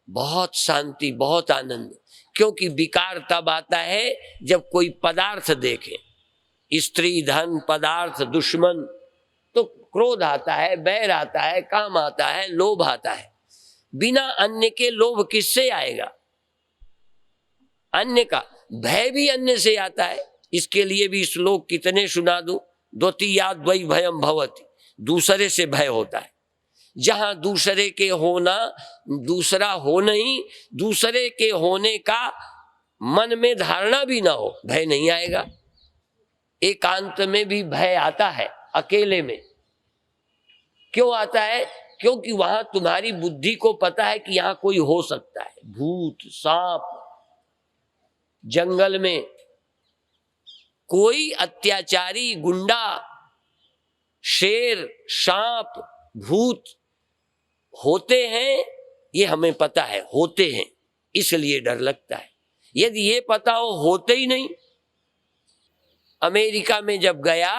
बहुत शांति, बहुत आनंद। क्योंकि विकार तब आता है जब कोई पदार्थ देखे, स्त्री, धन, पदार्थ, दुश्मन, तो क्रोध आता है, बैर आता है, काम आता है, लोभ आता है। बिना अन्य के लोभ किससे आएगा? अन्य का भय भी अन्य से आता है। इसके लिए भी श्लोक कितने सुना दूं। द्वितीयाद् वै भयम भवति, दूसरे से भय होता है। जहां दूसरे के होना, दूसरा हो नहीं, दूसरे के होने का मन में धारणा भी ना हो, भय नहीं आएगा। एकांत में भी भय आता है, अकेले में। क्यों आता है? क्योंकि वहां तुम्हारी बुद्धि को पता है कि यहां कोई हो सकता है, भूत, सांप। जंगल में कोई अत्याचारी, गुंडा, शेर, सांप, भूत होते हैं, ये हमें पता है, होते हैं, इसलिए डर लगता है। यदि ये पता हो होते ही नहीं। अमेरिका में जब गया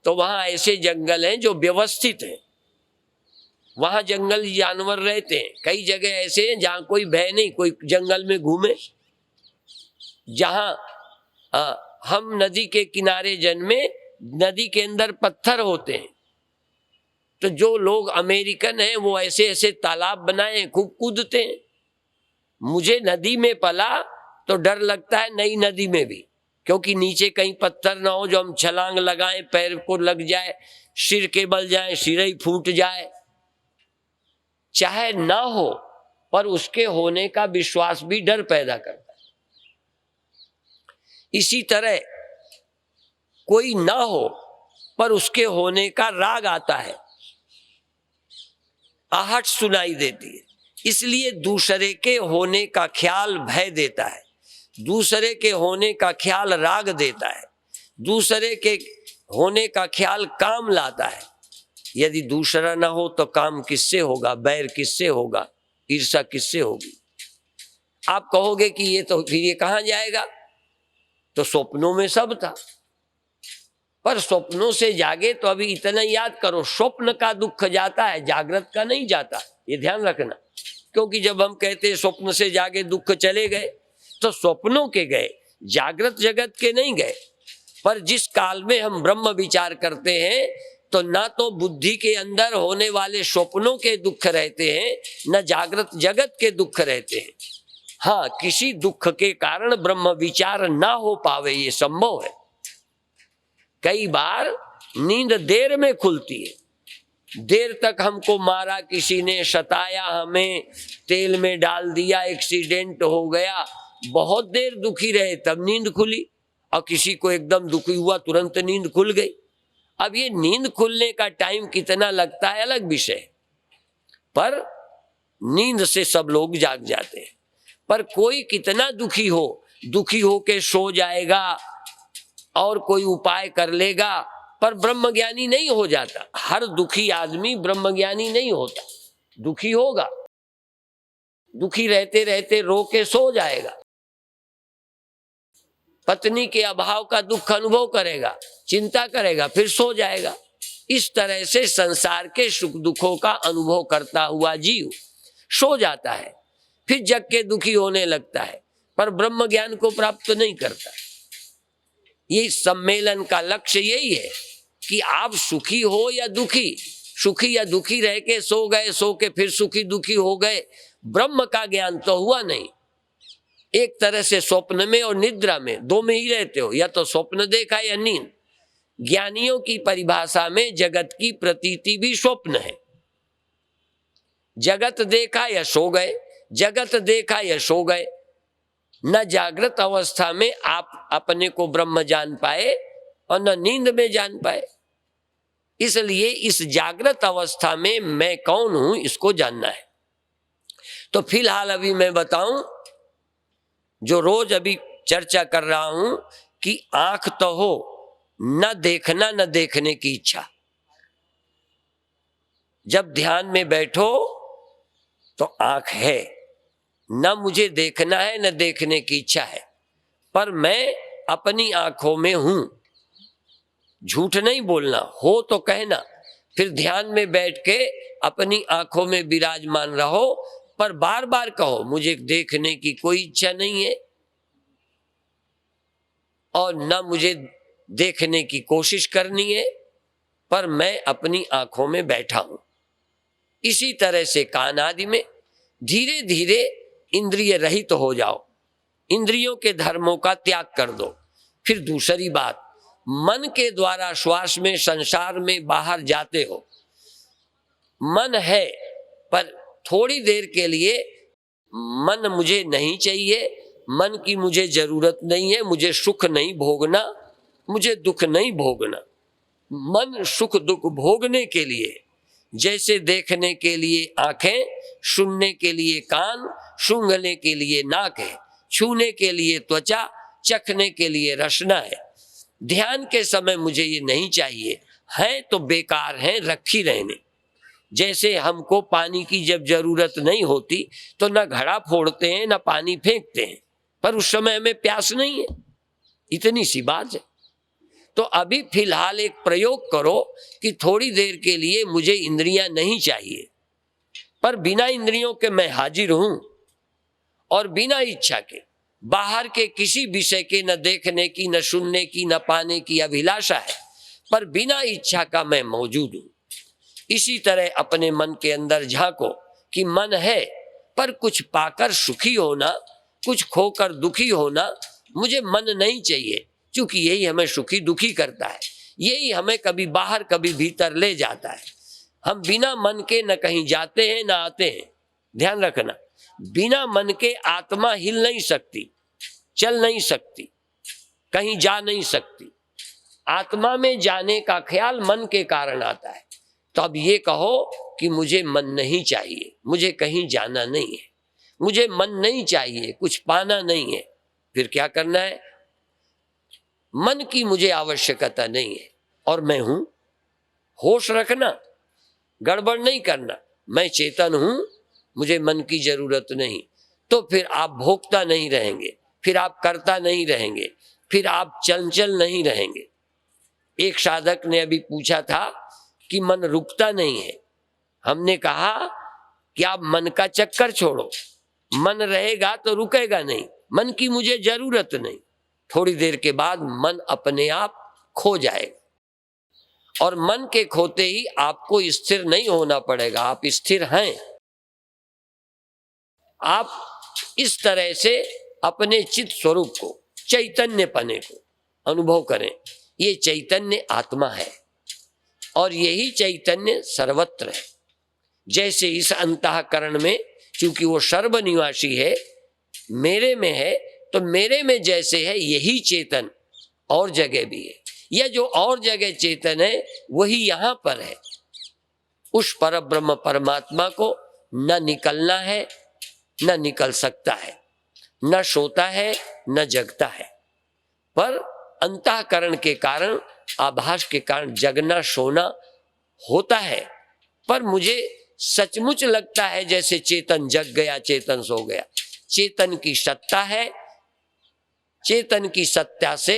तो वहां ऐसे जंगल हैं जो व्यवस्थित हैं, वहां जंगली जानवर रहते हैं। कई जगह ऐसे हैं जहां कोई भय नहीं, कोई जंगल में घूमे। जहां हम नदी के किनारे जन्मे, नदी के अंदर पत्थर होते हैं, तो जो लोग अमेरिकन हैं वो ऐसे ऐसे तालाब बनाए, खूब कूदते हैं। मुझे नदी में पला तो डर लगता है नई नदी में भी, क्योंकि नीचे कहीं पत्थर ना हो जो हम छलांग लगाएं, पैर को लग जाए, सिर के बल जाए, सिर ही फूट जाए। चाहे ना हो, पर उसके होने का विश्वास भी डर पैदा करता है। इसी तरह कोई ना हो पर उसके होने का राग आता है, आहट सुनाई देती है। इसलिए दूसरे के होने का ख्याल भय देता है, दूसरे के होने का ख्याल राग देता है, दूसरे के होने का ख्याल काम लाता है। यदि दूसरा ना हो तो काम किससे होगा? बैर किससे होगा? ईर्ष्या किससे होगी? आप कहोगे कि ये तो फिर ये कहां जाएगा? तो स्वप्नों में सब था, पर स्वप्नों से जागे तो अभी इतना याद करो, स्वप्न का दुख जाता है, जागृत का नहीं जाता, ये ध्यान रखना। क्योंकि जब हम कहते हैं स्वप्न से जागे दुख चले गए, तो स्वप्नों के गए, जागृत जगत के नहीं गए। पर जिस काल में हम ब्रह्म विचार करते हैं तो ना तो बुद्धि के अंदर होने वाले स्वप्नों के दुख रहते हैं, न जागृत जगत के दुख रहते हैं। हाँ, किसी दुख के कारण ब्रह्म विचार ना हो पावे ये संभव है। कई बार नींद देर में खुलती है, देर तक हमको मारा किसी ने, सताया, हमें तेल में डाल दिया, एक्सीडेंट हो गया, बहुत देर दुखी रहे तब नींद खुली, और किसी को एकदम दुखी हुआ तुरंत नींद खुल गई। अब ये नींद खुलने का टाइम कितना लगता है अलग विषय, पर नींद से सब लोग जाग जाते हैं। पर कोई कितना दुखी हो के सो जाएगा और कोई उपाय कर लेगा, पर ब्रह्मज्ञानी नहीं हो जाता। हर दुखी आदमी ब्रह्मज्ञानी नहीं होता, दुखी होगा, दुखी रहते रहते रो के सो जाएगा, पत्नी के अभाव का दुख अनुभव करेगा, चिंता करेगा, फिर सो जाएगा। इस तरह से संसार के सुख दुखों का अनुभव करता हुआ जीव सो जाता है, फिर जग के दुखी होने लगता है, पर ब्रह्म ज्ञान को प्राप्त नहीं करता। ये सम्मेलन का लक्ष्य यही है कि आप सुखी हो या दुखी, सुखी या दुखी रह के सो गए, सो के फिर सुखी दुखी हो गए, ब्रह्म का ज्ञान तो हुआ नहीं। एक तरह से स्वप्न में और निद्रा में, दो में ही रहते हो, या तो स्वप्न देखा या नींद। ज्ञानियों की परिभाषा में जगत की प्रतीति भी स्वप्न है। जगत देखा या सो गए, जगत देखा या सो गए, न जागृत अवस्था में आप अपने को ब्रह्म जान पाए और न नींद में जान पाए। इसलिए इस जागृत अवस्था में मैं कौन हूं इसको जानना है। तो फिलहाल अभी मैं बताऊं, जो रोज अभी चर्चा कर रहा हूं कि आंख तो हो, न देखना न देखने की इच्छा। जब ध्यान में बैठो तो आंख है, न मुझे देखना है न देखने की इच्छा है, पर मैं अपनी आंखों में हूं। झूठ नहीं बोलना, हो तो कहना, फिर ध्यान में बैठ के अपनी आंखों में विराजमान रहो, पर बार बार कहो मुझे देखने की कोई इच्छा नहीं है और न मुझे देखने की कोशिश करनी है, पर मैं अपनी आंखों में बैठा हूं। इसी तरह से कान आदि में धीरे धीरे इंद्रिय रहित हो जाओ, इंद्रियों के धर्मों का त्याग कर दो। फिर दूसरी बात, मन के द्वारा श्वास में संसार में बाहर जाते हो। मन है, पर थोड़ी देर के लिए मन मुझे नहीं चाहिए, मन की मुझे जरूरत नहीं है, मुझे सुख नहीं भोगना, मुझे दुख नहीं भोगना। मन सुख दुख भोगने के लिए, जैसे देखने के लिए आंखें, सुनने के लिए कान, सूंघने के लिए नाक है, छूने के लिए त्वचा, चखने के लिए रसना है। ध्यान के समय मुझे ये नहीं चाहिए, है तो बेकार है, रखी रहने। जैसे हमको पानी की जब जरूरत नहीं होती तो न घड़ा फोड़ते हैं न पानी फेंकते हैं, पर उस समय हमें प्यास नहीं है, इतनी सी बात है। तो अभी फिलहाल एक प्रयोग करो कि थोड़ी देर के लिए मुझे इंद्रियां नहीं चाहिए, पर बिना इंद्रियों के मैं हाजिर हूं, और बिना इच्छा के बाहर के किसी विषय के न देखने की, न सुनने की, न पाने की अभिलाषा है, पर बिना इच्छा का मैं मौजूद हूं। इसी तरह अपने मन के अंदर झांको कि मन है, पर कुछ पाकर सुखी होना, कुछ खोकर दुखी होना मुझे मन नहीं चाहिए, क्योंकि यही हमें सुखी दुखी करता है, यही हमें कभी बाहर कभी भीतर ले जाता है। हम बिना मन के न कहीं जाते हैं न आते हैं। ध्यान रखना, बिना मन के आत्मा हिल नहीं सकती, चल नहीं सकती, कहीं जा नहीं सकती। आत्मा में जाने का ख्याल मन के कारण आता है। तो अब ये कहो कि मुझे मन नहीं चाहिए, मुझे कहीं जाना नहीं है, मुझे मन नहीं चाहिए, कुछ पाना नहीं है, फिर क्या करना है? मन की मुझे आवश्यकता नहीं है और मैं हूं। होश रखना, गड़बड़ नहीं करना, मैं चेतन हूं, मुझे मन की जरूरत नहीं। तो फिर आप भोगता नहीं रहेंगे, फिर आप करता नहीं रहेंगे, फिर आप चंचल नहीं रहेंगे। एक साधक ने अभी पूछा था कि मन रुकता नहीं है। हमने कहा कि आप मन का चक्कर छोड़ो, मन रहेगा तो रुकेगा नहीं, मन की मुझे जरूरत नहीं। थोड़ी देर के बाद मन अपने आप खो जाएगा। और मन के खोते ही आपको स्थिर नहीं होना पड़ेगा, आप स्थिर हैं। आप इस तरह से अपने चित्त स्वरूप को, चैतन्य पने को अनुभव करें। ये चैतन्य आत्मा है और यही चैतन्य सर्वत्र है। जैसे इस अंतःकरण में, क्योंकि वो सर्वनिवासी है, मेरे में है, तो मेरे में जैसे है यही चेतन और जगह भी है। यह जो और जगह चेतन है वही यहाँ पर है। उस परब्रह्म परमात्मा को न निकलना है, न निकल सकता है, न सोता है न जगता है। पर अंतःकरण के कारण, आभास के कारण जगना सोना होता है। पर मुझे सचमुच लगता है जैसे चेतन जग गया, चेतन सो गया। चेतन की सत्ता है, चेतन की सत्ता से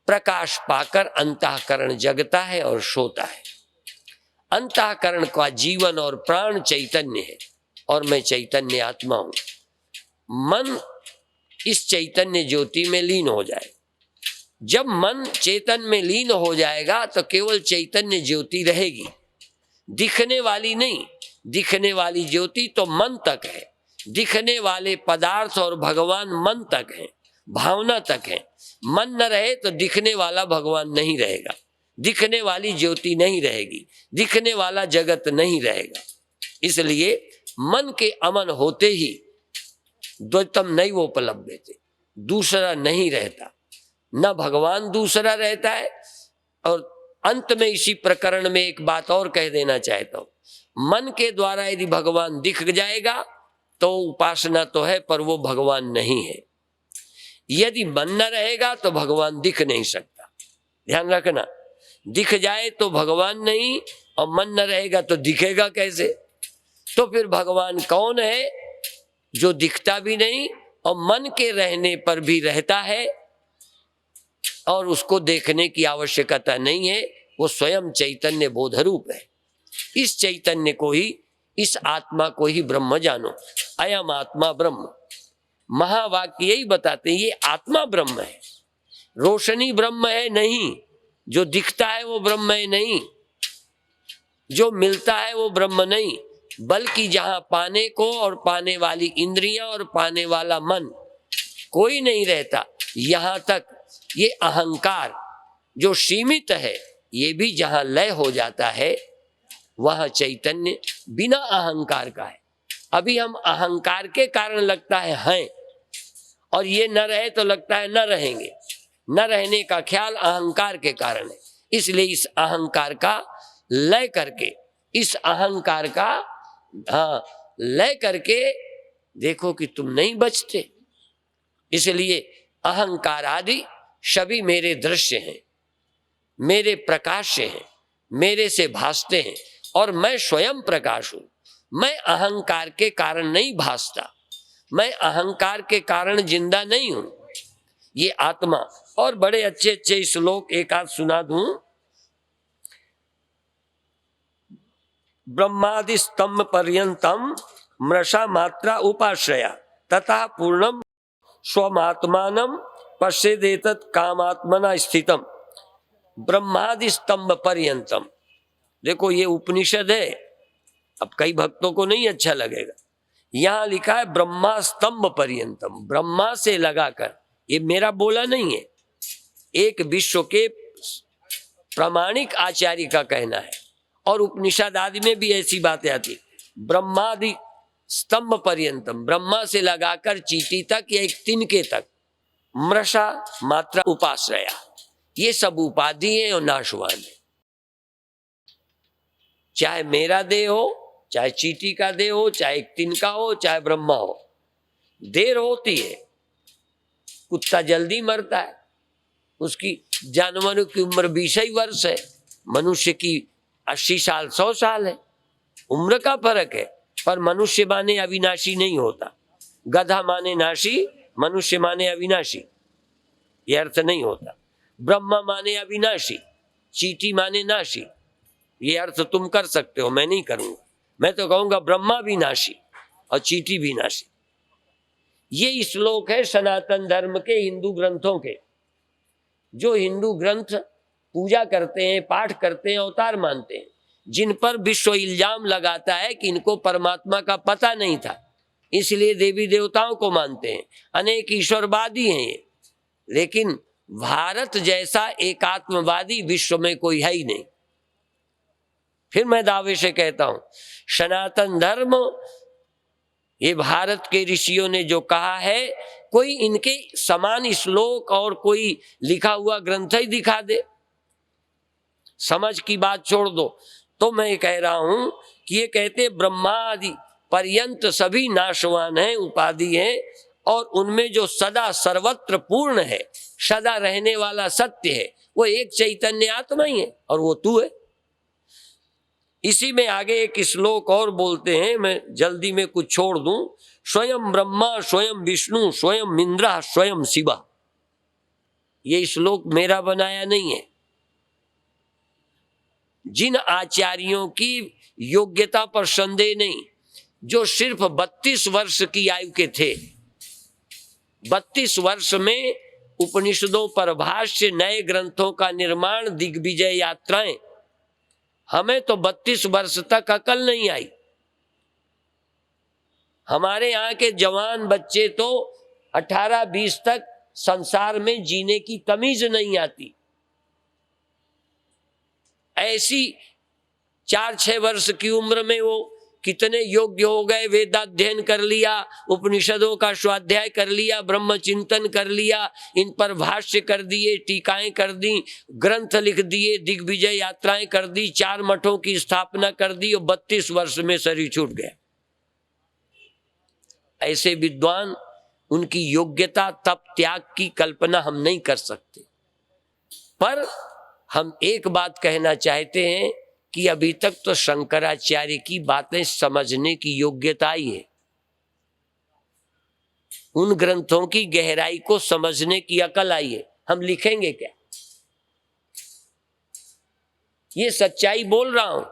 प्रकाश पाकर अंतःकरण जगता है और सोता है। अंतःकरण का जीवन और प्राण चैतन्य है और मैं चैतन्य आत्मा हूं। मन इस चैतन्य ज्योति में लीन हो जाए। जब मन चेतन में लीन हो जाएगा तो केवल चैतन्य ज्योति रहेगी, दिखने वाली नहीं। दिखने वाली ज्योति तो मन तक है, दिखने वाले पदार्थ और भगवान मन तक है, भावना तक है। मन न रहे तो दिखने वाला भगवान नहीं रहेगा, दिखने वाली ज्योति नहीं रहेगी, दिखने वाला जगत नहीं रहेगा। इसलिए मन के अमन होते ही द्वैतम नैवोपलभ्यते, दूसरा नहीं रहता, न भगवान दूसरा रहता है। और अंत में इसी प्रकरण में एक बात और कह देना चाहता हूं। मन के द्वारा यदि भगवान दिख जाएगा तो उपासना तो है, पर वो भगवान नहीं है। यदि मन न रहेगा तो भगवान दिख नहीं सकता। ध्यान रखना, दिख जाए तो भगवान नहीं, और मन न रहेगा तो दिखेगा कैसे? तो फिर भगवान कौन है? जो दिखता भी नहीं और मन के रहने पर भी रहता है और उसको देखने की आवश्यकता नहीं है। वो स्वयं चैतन्य बोधरूप है। इस चैतन्य को ही, इस आत्मा को ही ब्रह्म जानो। अयम आत्मा ब्रह्म। महावाक्य यही बताते हैं, ये आत्मा ब्रह्म है। रोशनी ब्रह्म है नहीं, जो दिखता है वो ब्रह्म है नहीं, जो मिलता है वो ब्रह्म नहीं, बल्कि जहां पाने को और पाने वाली इंद्रियां और पाने वाला मन कोई नहीं रहता, यहां तक ये अहंकार जो सीमित है, ये भी जहां लय हो जाता है वहां चैतन्य बिना अहंकार का है। अभी हम अहंकार के कारण लगता है हैं, और ये न रहे तो लगता है न रहेंगे। न रहने का ख्याल अहंकार के कारण है। इसलिए इस अहंकार का लय करके, इस अहंकार का लय करके देखो कि तुम नहीं बचते। इसलिए अहंकार आदि सभी मेरे दृश्य हैं, मेरे प्रकाश हैं, मेरे से भासते हैं, और मैं स्वयं प्रकाश हूं। मैं अहंकार के कारण नहीं भासता, मैं अहंकार के कारण जिंदा नहीं हूं। ये आत्मा। और बड़े अच्छे अच्छे श्लोक एक आध सुना दूं। ब्रह्मादि स्तंभ पर्यंतम मृषा मात्रा उपाश्रया तथा पूर्णम स्वमात्मानम पश्येदेतत् कामात्मना स्थितम। ब्रह्मादि स्तंभ पर्यंतम, देखो ये उपनिषद है। अब कई भक्तों को नहीं अच्छा लगेगा, यहां लिखा है ब्रह्मा स्तंभ पर्यंतम, ब्रह्मा से लगाकर। ये मेरा बोला नहीं है, एक विश्व के प्रामाणिक आचार्य का कहना है। और उपनिषद आदि में भी ऐसी बातें आती। ब्रह्मादि स्तंभ पर्यंतम, ब्रह्मा से लगाकर चीटी तक या एक तिनके तक, मृषा मात्रा उपाश्रया, ये सब उपाधि है और नाशवान है। चाहे मेरा देह हो, चाहे चीटी का देह हो, चाहे एक तिनका हो, चाहे ब्रह्मा हो, देर होती है। कुत्ता जल्दी मरता है, उसकी जानवरों की उम्र 20 ही वर्ष है, मनुष्य की 80 साल 100 साल है। उम्र का फर्क है, पर मनुष्य माने अविनाशी नहीं होता। गधा माने नाशी, मनुष्य माने अविनाशी, यह अर्थ नहीं होता। ब्रह्मा माने अविनाशी, चीटी माने नाशी, ये अर्थ तुम कर सकते हो, मैं नहीं करूंगा। मैं तो कहूंगा ब्रह्मा भी नाशी और चीटी भी नाशी। ये श्लोक है सनातन धर्म के, हिंदू ग्रंथों के। जो हिंदू ग्रंथ पूजा करते हैं, पाठ करते हैं, अवतार मानते हैं, जिन पर विश्व इल्जाम लगाता है कि इनको परमात्मा का पता नहीं था, इसलिए देवी देवताओं को मानते हैं, अनेक ईश्वरवादी हैं ये, लेकिन भारत जैसा एकात्मवादी विश्व में कोई है ही नहीं। फिर मैं दावे से कहता हूं, सनातन धर्म, ये भारत के ऋषियों ने जो कहा है, कोई इनके समान श्लोक और कोई लिखा हुआ ग्रंथ ही दिखा दे। समझ की बात छोड़ दो। तो मैं कह रहा हूं कि ये कहते ब्रह्मादि पर्यंत सभी नाशवान हैं, उपाधि हैं, और उनमें जो सदा सर्वत्र पूर्ण है, सदा रहने वाला सत्य है, वो एक चैतन्य आत्मा ही है, और वो तू है। इसी में आगे एक श्लोक और बोलते हैं, मैं जल्दी में कुछ छोड़ दूं। स्वयं ब्रह्मा, स्वयं विष्णु, स्वयं इंद्र, स्वयं शिवा। ये श्लोक मेरा बनाया नहीं है। जिन आचार्यों की योग्यता पर संदेह नहीं, जो सिर्फ 32 वर्ष की आयु के थे, 32 वर्ष में उपनिषदों पर भाष्य, नए ग्रंथों का निर्माण, दिग्विजय यात्राएं, हमें तो 32 वर्ष तक अकल नहीं आई। हमारे यहाँ के जवान बच्चे तो 18-20 तक संसार में जीने की तमीज नहीं आती। ऐसी 4-6 वर्ष की उम्र में वो कितने योग्य हो गए, वेदाध्ययन कर लिया, उपनिषदों का स्वाध्याय कर लिया, ब्रह्म चिंतन कर लिया, इन पर भाष्य कर दिए, टीकाएं कर दी, ग्रंथ लिख दिए, दिग्विजय यात्राएं कर दी, 4 मठों की स्थापना कर दी, और 32 वर्ष में शरीर छूट गया। ऐसे विद्वान, उनकी योग्यता, तप, त्याग की कल्पना हम नहीं कर सकते। पर हम एक बात कहना चाहते हैं कि अभी तक तो शंकराचार्य की बातें समझने की योग्यता ही है। उन ग्रंथों की गहराई को समझने की अकल आई है। हम लिखेंगे क्या? ये सच्चाई बोल रहा हूं।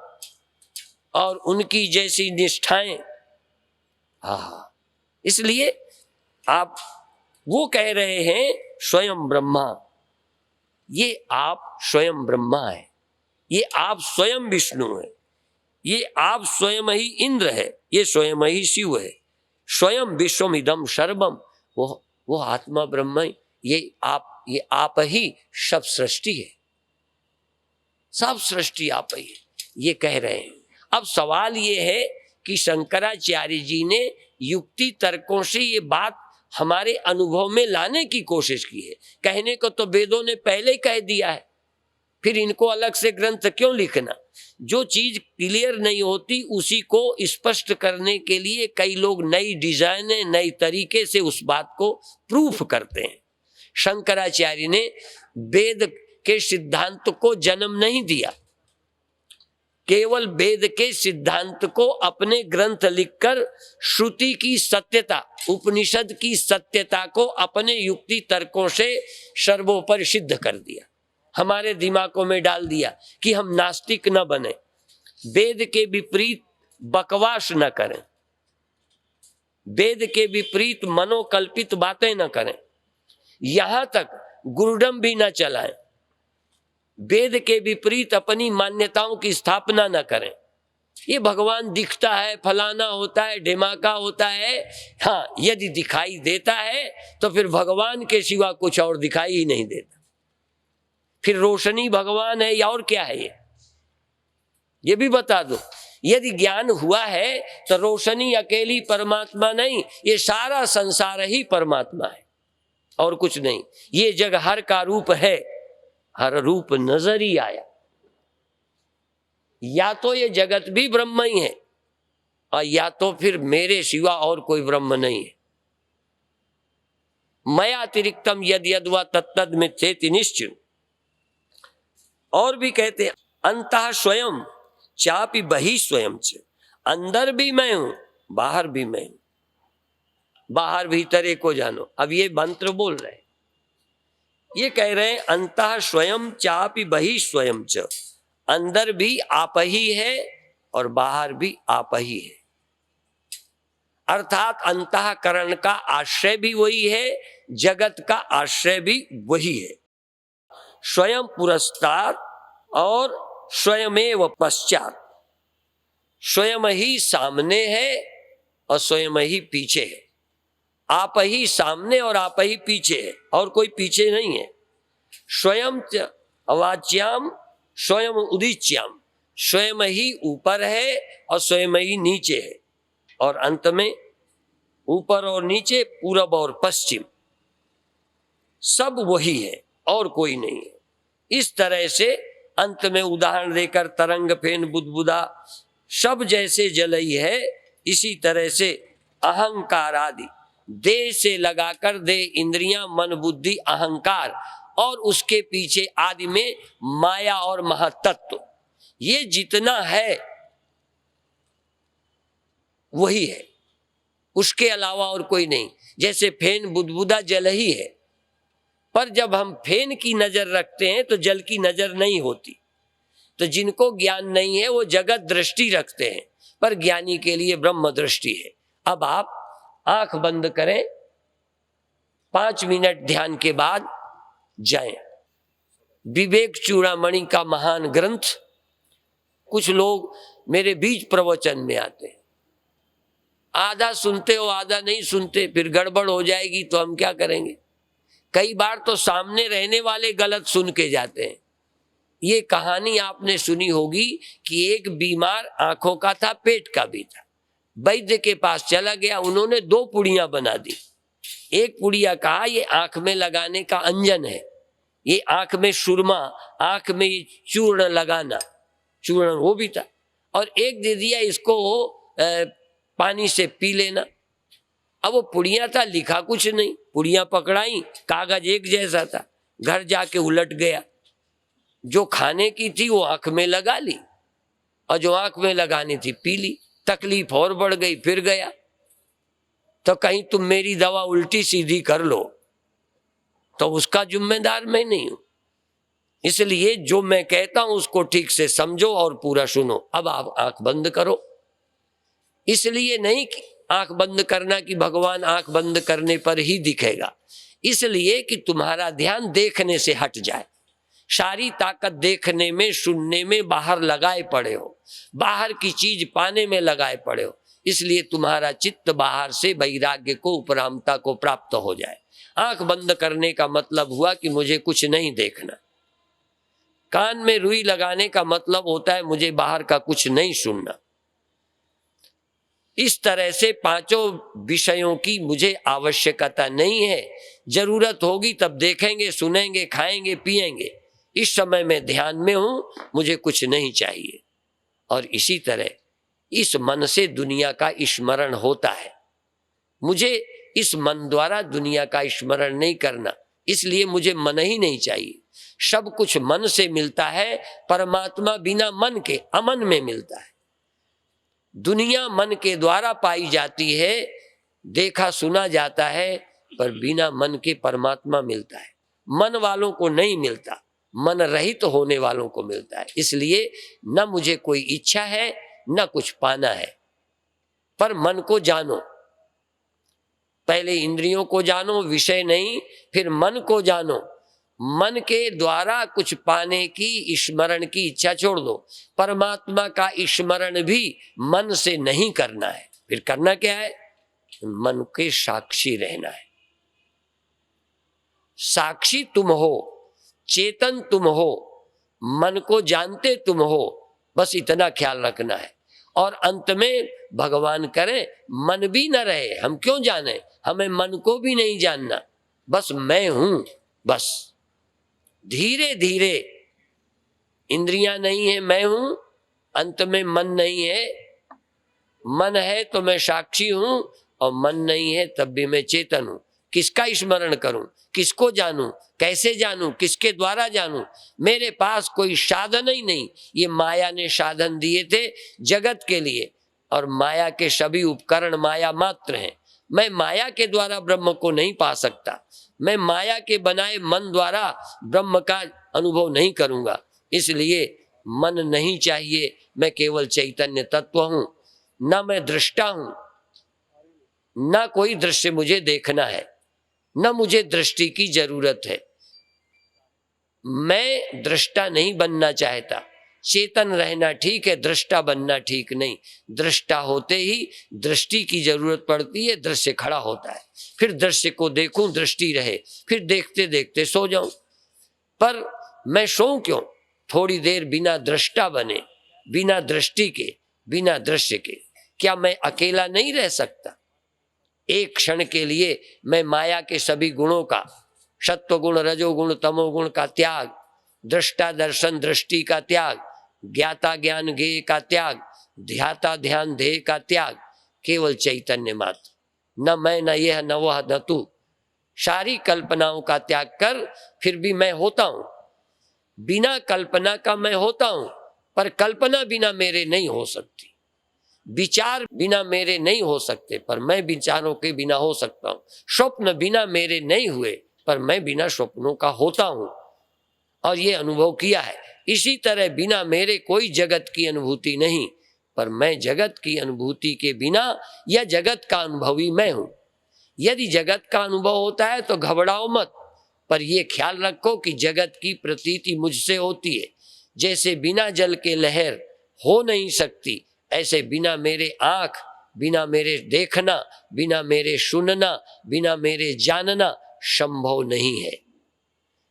और उनकी जैसी निष्ठाएं, इसलिए आप वो कह रहे हैं स्वयं ब्रह्मा, ये आप स्वयं ब्रह्मा है, ये आप स्वयं विष्णु है, ये आप स्वयं ही इंद्र है, ये स्वयं ही शिव है, स्वयं विश्वमिदं सर्वम, वो आत्मा ब्रह्म, ये आप ही सब सृष्टि है, सब सृष्टि आप ही है, ये कह रहे हैं। अब सवाल ये है कि शंकराचार्य जी ने युक्ति तर्कों से ये बात हमारे अनुभव में लाने की कोशिश की है। कहने को तो वेदों ने पहले ही कह दिया है, फिर इनको अलग से ग्रंथ क्यों लिखना? जो चीज क्लियर नहीं होती उसी को स्पष्ट करने के लिए कई लोग नई डिजाइन, नई तरीके से उस बात को प्रूफ करते हैं। शंकराचार्य ने वेद के सिद्धांत को जन्म नहीं दिया, केवल वेद के सिद्धांत को अपने ग्रंथ लिखकर श्रुति की सत्यता, उपनिषद की सत्यता को अपने युक्ति तर्कों से सर्वोपरि सिद्ध कर दिया, हमारे दिमागों में डाल दिया कि हम नास्तिक न बने, वेद के विपरीत बकवास न करें, वेद के विपरीत मनोकल्पित बातें न करें, यहां तक गुरुडम भी न चलाएं, वेद के विपरीत अपनी मान्यताओं की स्थापना न करें। ये भगवान दिखता है, फलाना होता है, ढिमाका होता है, हाँ, यदि दिखाई देता है तो फिर भगवान के सिवा कुछ और दिखाई ही नहीं देता। फिर रोशनी भगवान है या और क्या है? ये भी बता दो। यदि ज्ञान हुआ है तो रोशनी अकेली परमात्मा नहीं, ये सारा संसार ही परमात्मा है और कुछ नहीं। ये जग हर का रूप है, हर रूप नजर ही आया। या तो ये जगत भी ब्रह्म ही है और या तो फिर मेरे सिवा और कोई ब्रह्म नहीं है। मया अतिरिक्तम यद यद्वा तत्तद मिथ्येति निश्चित। और भी कहते हैं अंतः स्वयं चापि बहि स्वयं च, अंदर भी मैं हूं, बाहर भी मैं हूं, बाहर भीतर एक को जानो। अब ये मंत्र बोल रहे हैं, ये कह रहे हैं अंतः स्वयं चापि बहि स्वयं च, अंदर भी आप ही है और बाहर भी आप ही है। अर्थात अंतःकरण का आश्रय भी वही है, जगत का आश्रय भी वही है। स्वयं पुरस्तार और स्वयमेव पश्चात। स्वयं ही सामने है और स्वयं ही पीछे है। आप ही सामने और आप ही पीछे है, और कोई पीछे नहीं है। स्वयं अवाच्याम स्वयं उदीच्याम, स्वयं ही ऊपर है और स्वयं ही नीचे है, और अंत में ऊपर और नीचे, पूरब और पश्चिम, सब वही है और कोई नहीं है। इस तरह से अंत में उदाहरण देकर तरंग, फेन, बुदबुदा सब जैसे जलई है, इसी तरह से अहंकार आदि देह से लगाकर देह, इंद्रियां, मन, बुद्धि, अहंकार, और उसके पीछे आदि में माया और महातत्व, ये जितना है वही है, उसके अलावा और कोई नहीं। जैसे फेन, बुदबुदा जल ही है, पर जब हम फेन की नजर रखते हैं तो जल की नजर नहीं होती। तो जिनको ज्ञान नहीं है वो जगत दृष्टि रखते हैं, पर ज्ञानी के लिए ब्रह्म दृष्टि है। अब आप आंख बंद करें, 5 मिनट ध्यान के बाद जाएं। विवेक चूड़ामणि का महान ग्रंथ, कुछ लोग मेरे बीच प्रवचन में आते हैं, आधा सुनते हो आधा नहीं सुनते, फिर गड़बड़ हो जाएगी तो हम क्या करेंगे। कई बार तो सामने रहने वाले गलत सुन के जाते हैं। ये कहानी आपने सुनी होगी कि एक बीमार आंखों का था, पेट का भी था, वैद्य के पास चला गया, उन्होंने 2 पुड़ियां बना दी। एक पुड़िया कहा ये आंख में लगाने का अंजन है, ये आंख में सुरमा, आंख में ये चूर्ण लगाना, चूर्ण वो भी था, और एक दे दिया इसको पानी से पी लेना। अब वो पुड़िया था, लिखा कुछ नहीं, पुड़िया पकड़ाई, कागज एक जैसा था, घर जाके उलट गया। जो खाने की थी वो आंख में लगा ली, और जो आंख में लगानी थी पी ली। तकलीफ और बढ़ गई, फिर गया तो कहीं तुम मेरी दवा उल्टी सीधी कर लो, तो उसका जिम्मेदार मैं नहीं हूं। इसलिए जो मैं कहता हूं उसको ठीक से समझो और पूरा सुनो। अब आप आंख बंद करो, इसलिए नहीं कि आंख बंद करना कि भगवान आंख बंद करने पर ही दिखेगा, इसलिए कि तुम्हारा ध्यान देखने से हट जाए। सारी ताकत देखने में, सुनने में बाहर लगाए पड़े हो, बाहर की चीज पाने में लगाए पड़े हो, इसलिए तुम्हारा चित्त बाहर से वैराग्य को, उपरामता को प्राप्त हो जाए। आंख बंद करने का मतलब हुआ कि मुझे कुछ नहीं देखना। कान में रुई लगाने का मतलब होता है मुझे बाहर का कुछ नहीं सुनना। इस तरह से 5 विषयों की मुझे आवश्यकता नहीं है। जरूरत होगी तब देखेंगे, सुनेंगे, खाएंगे, पिएंगे। इस समय मैं ध्यान में हूं, मुझे कुछ नहीं चाहिए। और इसी तरह इस मन से दुनिया का स्मरण होता है। मुझे इस मन द्वारा दुनिया का स्मरण नहीं करना, इसलिए मुझे मन ही नहीं चाहिए। सब कुछ मन से मिलता है, परमात्मा बिना मन के अमन में मिलता है। दुनिया मन के द्वारा पाई जाती है, देखा सुना जाता है, पर बिना मन के परमात्मा मिलता है। मन वालों को नहीं मिलता, मन रहित होने वालों को मिलता है। इसलिए न मुझे कोई इच्छा है न कुछ पाना है, पर मन को जानो। पहले इंद्रियों को जानो, विषय नहीं, फिर मन को जानो। मन के द्वारा कुछ पाने की, स्मरण की इच्छा छोड़ दो। परमात्मा का स्मरण भी मन से नहीं करना है, फिर करना क्या है? मन के साक्षी रहना है। साक्षी तुम हो, चेतन तुम हो, मन को जानते तुम हो, बस इतना ख्याल रखना है। और अंत में भगवान करे मन भी न रहे, हम क्यों जाने, हमें मन को भी नहीं जानना, बस मैं हूं। बस धीरे धीरे, इंद्रियां नहीं है मैं हूं, अंत में मन नहीं है। मन है तो मैं साक्षी हूं, और मन नहीं है तब भी मैं चेतन हूं। किसका स्मरण करूं, किसको जानूं, कैसे जानूं, किसके द्वारा जानूं? मेरे पास कोई साधन ही नहीं। ये माया ने साधन दिए थे जगत के लिए, और माया के सभी उपकरण माया मात्र हैं। मैं माया के द्वारा ब्रह्म को नहीं पा सकता। मैं माया के बनाए मन द्वारा ब्रह्म का अनुभव नहीं करूंगा। इसलिए मन नहीं चाहिए, मैं केवल चैतन्य तत्व हूं, न मैं दृष्टा हूं, न कोई दृश्य मुझे देखना है, न मुझे दृष्टि की जरूरत है। मैं दृष्टा नहीं बनना चाहता। चेतन रहना ठीक है, दृष्टा बनना ठीक नहीं। दृष्टा होते ही दृष्टि की जरूरत पड़ती है, दृश्य खड़ा होता है, फिर दृश्य को देखूं, दृष्टि रहे, फिर देखते देखते सो जाऊं। पर मैं सोऊं क्यों? थोड़ी देर बिना दृष्टा बने, बिना दृष्टि के, बिना दृश्य के क्या मैं अकेला नहीं रह सकता? एक क्षण के लिए मैं माया के सभी गुणों का, सत्वगुण, रजोगुण, तमोगुण का त्याग, दृष्टा दर्शन दृष्टि का त्याग, ज्ञाता ज्ञान ज्ञेय का त्याग, ध्याता ध्यान ध्येय का त्याग, केवल चैतन्य मात्र, न मैं न यह न वह न तू, सारी कल्पनाओं का त्याग कर, फिर भी मैं होता हूं। बिना कल्पना का मैं होता हूं, पर कल्पना बिना मेरे नहीं हो सकती। विचार बिना मेरे नहीं हो सकते, पर मैं विचारों के बिना हो सकता हूं। स्वप्न बिना मेरे नहीं हुए, पर मैं बिना स्वप्नों का होता हूं, और ये अनुभव किया है। इसी तरह बिना मेरे कोई जगत की अनुभूति नहीं, पर मैं जगत की अनुभूति के बिना यह जगत का अनुभवी मैं हूं। यदि जगत का अनुभव होता है तो घबराओ मत, पर यह ख्याल रखो कि जगत की प्रतीति मुझसे होती है। जैसे बिना जल के लहर हो नहीं सकती, ऐसे बिना मेरे आंख, बिना मेरे देखना, बिना मेरे सुनना, बिना मेरे जानना संभव नहीं है।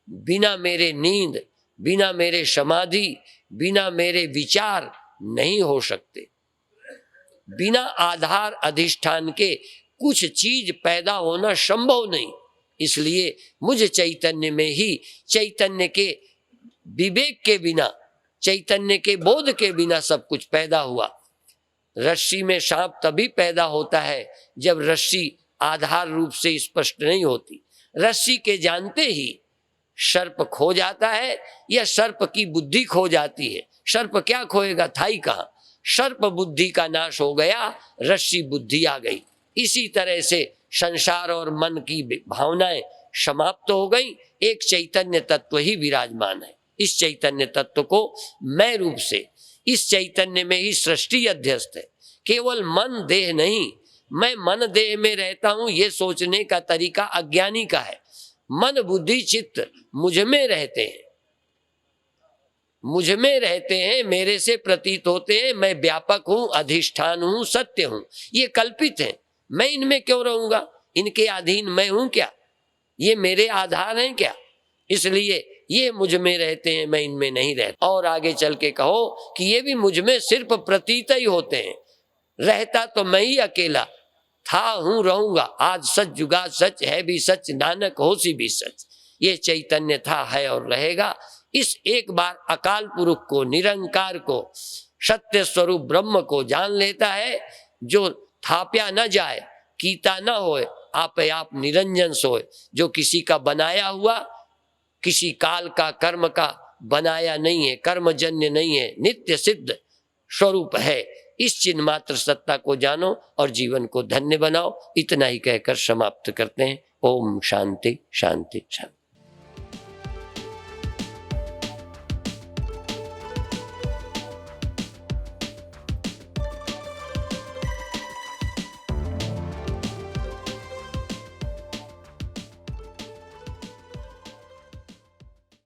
बिना मेरे नींद, बिना मेरे समाधि, बिना मेरे विचार नहीं हो सकते। बिना आधार अधिष्ठान के कुछ चीज पैदा होना संभव नहीं। इसलिए मुझ चैतन्य में ही, चैतन्य के विवेक के बिना, चैतन्य के बोध के बिना सब कुछ पैदा हुआ। रस्सी में सांप तभी पैदा होता है जब रस्सी आधार रूप से स्पष्ट नहीं होती। रस्सी के जानते ही सर्प खो जाता है, या सर्प की बुद्धि खो जाती है। सर्प क्या खोएगा, था ही कहाँ। सर्प बुद्धि का नाश हो गया, रस्सी बुद्धि आ गई। इसी तरह से संसार और मन की भावनाएं समाप्त हो गई, एक चैतन्य तत्व ही विराजमान है। इस चैतन्य तत्व को मैं रूप से, इस चैतन्य में ही सृष्टि अध्यस्त है। केवल मन देह नहीं, मैं मन देह में रहता हूं, ये सोचने का तरीका अज्ञानी का है। मन बुद्धि चित्त मुझ में रहते हैं, मुझ में रहते हैं, मेरे से प्रतीत होते हैं। मैं व्यापक हूं, अधिष्ठान हूं, सत्य हूं। ये कल्पित है, मैं इनमें क्यों रहूंगा? इनके अधीन मैं हूं क्या? ये मेरे आधार हैं क्या? इसलिए ये मुझ में रहते हैं, मैं इनमें नहीं रहता। और आगे चल के कहो कि ये भी मुझ में सिर्फ प्रतीत ही होते हैं, रहता तो मैं ही अकेला। था हूं रहूंगा, आज सच जुगा सच, है भी सच नानक होसी भी सच। ये चैतन्य था, है और रहेगा। इस एक बार अकाल पुरुष को, निरंकार को, सत्य स्वरूप ब्रह्म को जान लेता है, जो थाप्या न जाए, कीता न होए, आप निरंजन सोए। जो किसी का बनाया हुआ, किसी काल का, कर्म का बनाया नहीं है, कर्मजन्य नहीं है, नित्य सिद्ध स्वरूप है। इस चिन्ह मात्र सत्ता को जानो और जीवन को धन्य बनाओ। इतना ही कहकर समाप्त करते हैं। ओम शांति शांति शांति।